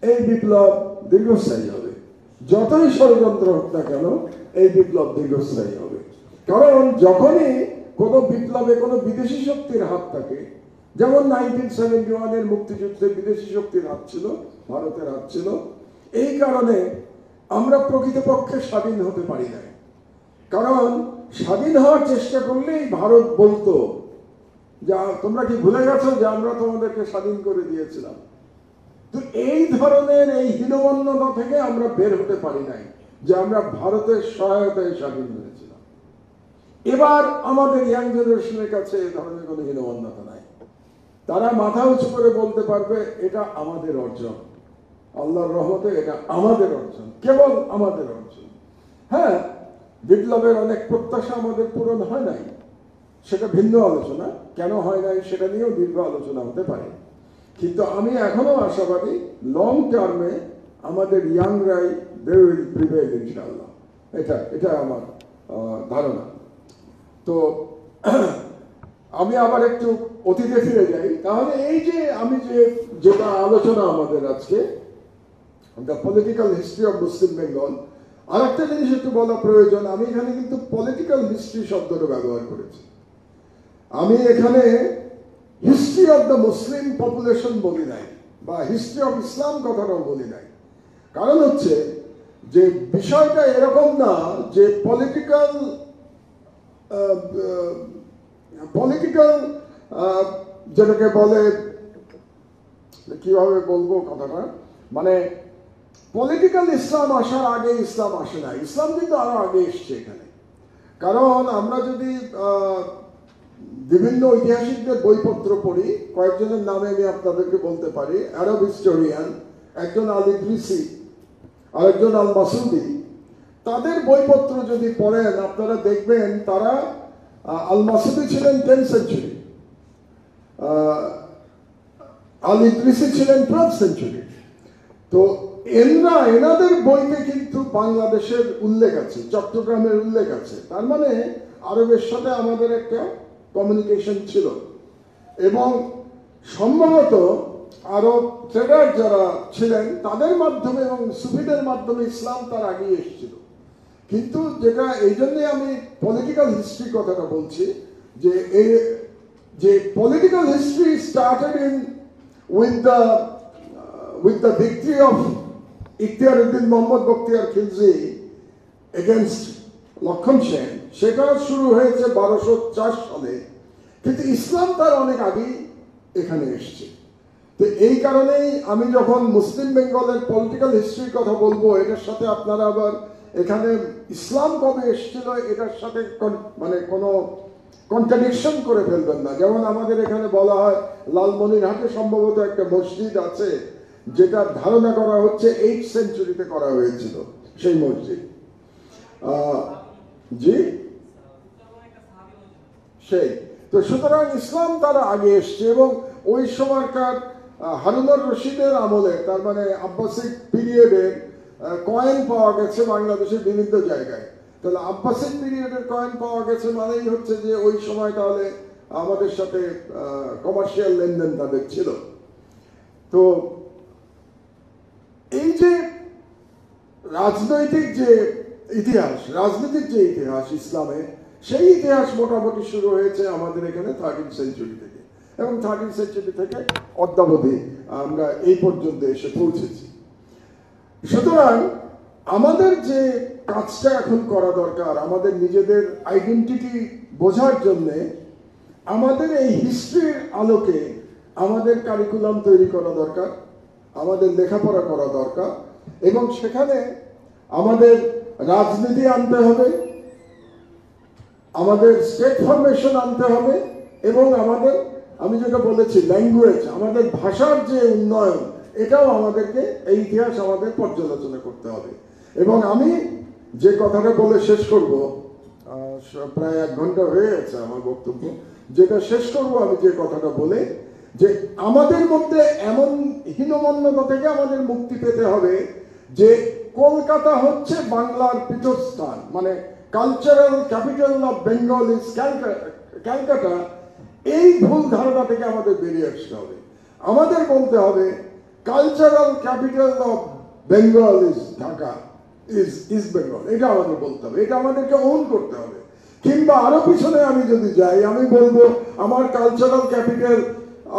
এই বিপ্লব দীর্ঘস্থায়ী হবে। যতই ষড়যন্ত্র হোক না কেন এই বিপ্লব দীর্ঘস্থায়ী হবে। কারণ যখনই কোনো বিপ্লবে কোনো বিদেশি শক্তির হাত থাকে, যেমন 1971-এর মুক্তিযুদ্ধে বিদেশি শক্তির হাত ছিল, ভারতের হাত ছিল, এই কারণে আমরা প্রকৃতপক্ষে স্বাধীন হতে পারি না। কারণ স্বাধীন হওয়ার চেষ্টা করলেই ভারত বলতো যা তোমরা কি ভুলে গেছো যে আমরা তোমাদেরকে স্বাধীন করে দিয়েছিলাম। তো এই ধরনের এই হীনমন্যতা থেকে আমরা বের হতে পারি নাই যে আমরা ভারতের সহায়তায় স্বাধীন হয়েছিলাম। এবার আমাদের ইয়াং জেনারেশনের কাছে এই ধরনের কোনো হীনমন্যতা নাই। তারা মাথা উঁচু করে বলতে পারবে এটা আমাদের অর্জন, আল্লাহর রহমতে এটা আমাদের অর্জন, কেবল আমাদের অর্জন। হ্যাঁ, বিপ্লবের অনেক প্রত্যাশা আমাদের পূরণ হয় নাই, সেটা ভিন্ন আলোচনা। কেন হয় নাই সেটা নিয়েও দীর্ঘ আলোচনা হতে পারে। কিন্তু আমি এখনো আশাবাদী লং টার্মে আমাদের ইয়াংরাই দে উইল প্রিভেল ইনশাআল্লাহ। এটা আমার ধারণা। তো আমি আবার একটু অতীতে ফিরে যাই। তাহলে এই যে আমি যেটা আলোচনা আমাদের আজকে, the political history of Muslim Bengal, আর একটা জিনিস একটু বলা প্রয়োজন। আমি এখানে কিন্তু পলিটিক্যাল হিস্ট্রি শব্দটা ব্যবহার করেছি। আমি এখানে history of the Muslim population বলি নাই, বা হিস্ট্রি অফ ইসলাম কথাটাও বলি নাই। কারণ হচ্ছে যে বিষয়টা এরকম না যে পলিটিক্যাল যেটাকে বলে, কিভাবে বলবো কথাটা, মানে পলিটিক্যাল ইসলাম আসার আগে ইসলাম আসে না। ইসলাম কিন্তু আরো আগে এসছে এখানে। কারণ আমরা যদি বিভিন্ন ঐতিহাসিকদের বইপত্র পড়ি, কয়েকজনের নামে আমি আপনাদেরকে বলতে পারি। আরব হিস্টোরিয়ান একজন আল ইদ্রিসি, আরেকজন আল মাসুদি, তাদের বইপত্র যদি পড়েন আপনারা দেখবেন তারা, আল মাসুদি ছিলেন 10th সেঞ্চুরি, আল ইদ্রিসি ছিলেন 12th সেঞ্চুরি। তো এনাদের বইতে কিন্তু বাংলাদেশের উল্লেখ আছে, চট্টগ্রামের উল্লেখ আছে। তার মানে আরবের সাথে আমাদের একটা কমিউনিকেশন ছিল, এবং সম্ভবত আরব ট্রেডার যারা ছিলেন তাদের মাধ্যমে এবং সুফিদের মাধ্যমে ইসলাম তার আগে এসেছিল। কিন্তু যেটা এই জন্যে আমি পলিটিক্যাল হিস্ট্রি কথাটা বলছি, যে এই যে political history started in with the victory of Ikhtiyaruddin Muhammad Bakhtiyar Khilji against Lakshman Sen, সেটা শুরু হয়েছে 1204 সালে, কিন্তু ইসলাম তার অনেক আগেই এখানে এসছে। তো এই কারণেই আমি যখন মুসলিম বেঙ্গলের পলিটিক্যাল হিস্ট্রির কথা বলবো, এটার সাথে আপনারা আবার এখানে ইসলাম কবে এসেছিল এটার সাথে মানে কোনো কন্ট্রাডিকশন করে ফেলবেন না। যেমন আমাদের এখানে বলা হয় লালমনিরহাটে সম্ভবত একটা মসজিদ আছে যেটা ধারণা করা হচ্ছে 8th সেঞ্চুরিতে করা হয়েছিল, সেই মসজিদ। জি, সেই তো। সুতরাং ইসলাম তারা আগে এসছে, এবং ওই সময়কার হারুনুর রশিদের আমলে, তার মানে আব্বাসিক পিরিয়ডের কয়েন পাওয়া গেছে বাংলাদেশের বিভিন্ন জায়গায়। তাহলে আব্বাসিক পিরিয়ডের কয়েন পাওয়া গেছে মানেই হচ্ছে যে ওই সময় তাহলে আমাদের সাথে কমার্শিয়াল লেনদেন তাদের ছিল। তো এই যে রাজনৈতিক যে ইতিহাস, রাজনীতির যে ইতিহাস ইসলামের, সেই ইতিহাস মোটামুটি শুরু হয়েছে আমাদের এখানে 13th সেঞ্চুরি থেকে, এবং 13th সেঞ্চুরি থেকে অদ্যাবধি আমরা এই পর্যন্ত এসে পৌঁছেছি। সুতরাং আমাদের যে কাজটা এখন করা দরকার, আমাদের নিজেদের আইডেন্টিটি বোঝার জন্যে আমাদের এই হিস্ট্রির আলোকে আমাদের কারিকুলাম তৈরি করা দরকার, আমাদের লেখাপড়া করা দরকার, এবং সেখানে আমাদের রাজনীতি আনতে হবে, আমাদের স্টেট ফরমেশন আনতে হবে, এবং আমাদের, আমি যেটা বলেছি ল্যাঙ্গুয়েজ, আমাদের ভাষার যে উন্নয়ন, এটাও আমাদেরকে এই ইতিহাস আমাদের পর্যালোচনা করতে হবে। এবং আমি যে কথাটা বলে শেষ করব, প্রায় 1 ঘন্টা হয়ে গেছে আমার বক্তব্য, যেটা শেষ করব আমি যে কথাটা বলে, যে আমাদের মধ্যে এমন হীনমন্যতা থেকে আমাদের মুক্তি পেতে হবে যে কলকাতা হচ্ছে বাংলার পীঠস্থান, মানে cultural capital of Bengal is Calcutta. এই ভুল ধারণা থেকে আমাদের বেরিয়ে আসতে হবে। আমাদের বলতে হবে cultural capital of Bengal is Dhaka, is Bengal. এটা আমাদের বলতে হবে, এটা আমাদেরকে ওন করতে হবে। কিংবা আরো পিছনে আমি যদি যাই, আমি বলবো আমার কালচারাল ক্যাপিটাল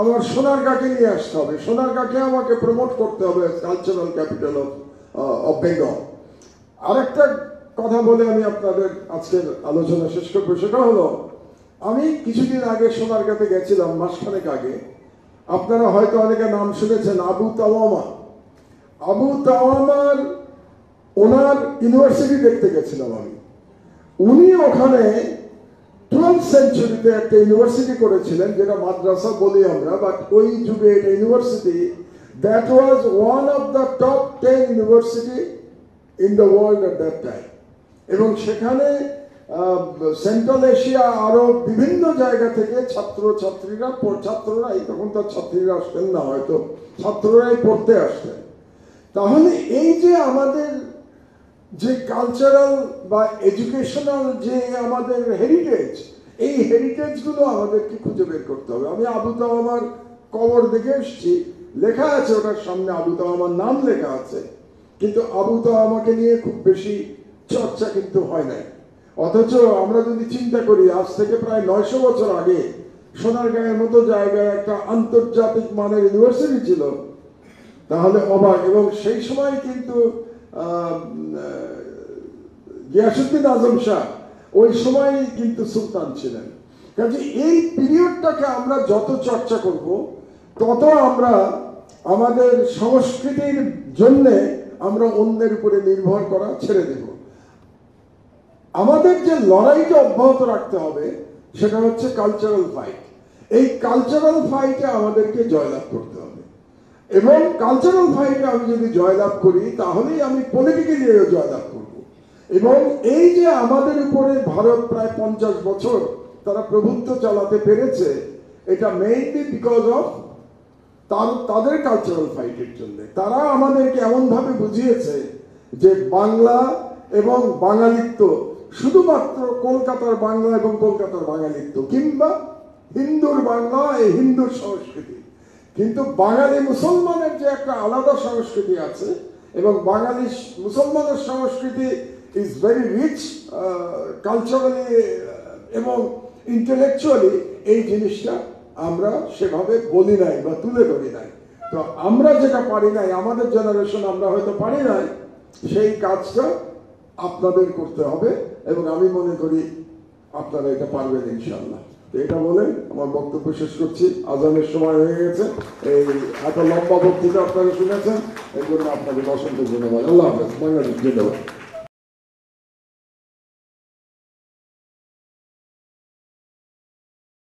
আমার সোনারগাঁকে নিয়ে আসতে হবে, সোনারগাঁকে আমাকে প্রমোট করতে হবে কালচারাল ক্যাপিটাল অফ বেঙ্গল। আরেকটা কথা বলে আমি আপনাদের আজকের আলোচনা শেষ করবো, সেটা হলো আমি কিছুদিন আগে সোনারগাঁতে গেছিলাম, মাসখানেক আগে। আপনারা হয়তো অনেকে নাম শুনেছেন আবু তাওয়ামা। আবু তাওয়ামার ওনার ইউনিভার্সিটি দেখতে গেছিলাম আমি। উনি ওখানে 12th সেঞ্চুরিতে একটা ইউনিভার্সিটি করেছিলেন, যেটা মাদ্রাসা বলি আমরা, বাট ওই যুগে এটা university. That was one of the top 10 university in the world at that time. এবং সেখানে সেন্ট্রাল এশিয়া, আরো বিভিন্ন জায়গা থেকে ছাত্ররাই, তখন তো ছাত্রীরা আসতেন না, হয়তো ছাত্ররাই পড়তে আসতেন। তাহলে এই যে আমাদের যে কালচারাল বা এডুকেশনাল যে আমাদের হেরিটেজ, এই হেরিটেজগুলো আমাদেরকে খুঁজে বের করতে হবে। আমি আবু তাওয়ামার কবর দেখে এসেছি, লেখা আছে ওটার সামনে আবু তাওয়ামার নাম লেখা আছে, কিন্তু আবু তাওয়ামাকে নিয়ে খুব বেশি চর্চা কিন্তু হয় নাই। অথচ আমরা যদি চিন্তা করি, আজ থেকে প্রায় 900 বছর আগে সোনারগাঁয়ের মতো জায়গায় একটা আন্তর্জাতিক মানের ইউনিভার্সিটি ছিল, তাহলে অবাক। এবং সেই সময় কিন্তু গিয়াসউদ্দিন আজম শাহ ওই সময় কিন্তু সুলতান ছিলেন। কাজে এই পিরিয়ডটাকে আমরা যত চর্চা করব, তত আমরা আমাদের সংস্কৃতির জন্য আমরা অন্যের উপরে নির্ভর করা ছেড়ে দেব। আমাদের যে লড়াইটা অব্যাহত রাখতে হবে সেটা হচ্ছে কালচারাল ফাইট। এই কালচারাল ফাইটে আমাদেরকে জয়লাভ করতে হবে, এবং কালচারাল ফাইটে আমি যদি জয়লাভ করি তাহলেই আমি পলিটিক্যালিও জয়লাভ করব। এবং এই যে আমাদের উপরে ভারত প্রায় 50 বছর তারা প্রভুত্ব চালাতে পেরেছে, এটা মেইনলি বিকজ অফ তাদের কালচারাল ফাইটের জন্য। তারা আমাদেরকে এমনভাবে বুঝিয়েছে যে বাংলা এবং বাঙালিত্ব শুধুমাত্র কলকাতার বাংলা এবং কলকাতার বাঙালিত্ব, কিংবা হিন্দুর বাংলা এই হিন্দুর সংস্কৃতি। কিন্তু বাঙালি মুসলমানের যে একটা আলাদা সংস্কৃতি আছে, এবং বাঙালি মুসলমানের সংস্কৃতি ইজ ভেরি রিচ কালচারালি এবং ইন্টেলেকচুয়ালি, এই জিনিসটা আমরা সেভাবে বলি নাই বা তুলে ধরি নাই। তো আমরা যেটা পারি নাই, আমাদের জেনারেশন আমরা হয়তো পারি নাই, সেই কাজটা আপনাদের করতে হবে, এবং আমি মনে করি আপনারা এটা পারবেন ইনশাআল্লাহ। তো এটা বলে আমার বক্তব্য শেষ করছি। আজানের সময় হয়ে গেছে। এই এত লম্বা বক্তৃতা আপনারা শুনেছেন, এই জন্য আপনাদের অসংখ্য ধন্যবাদ। আল্লাহ হাফেজ। বাংলাদেশ জিন্দাবাদ।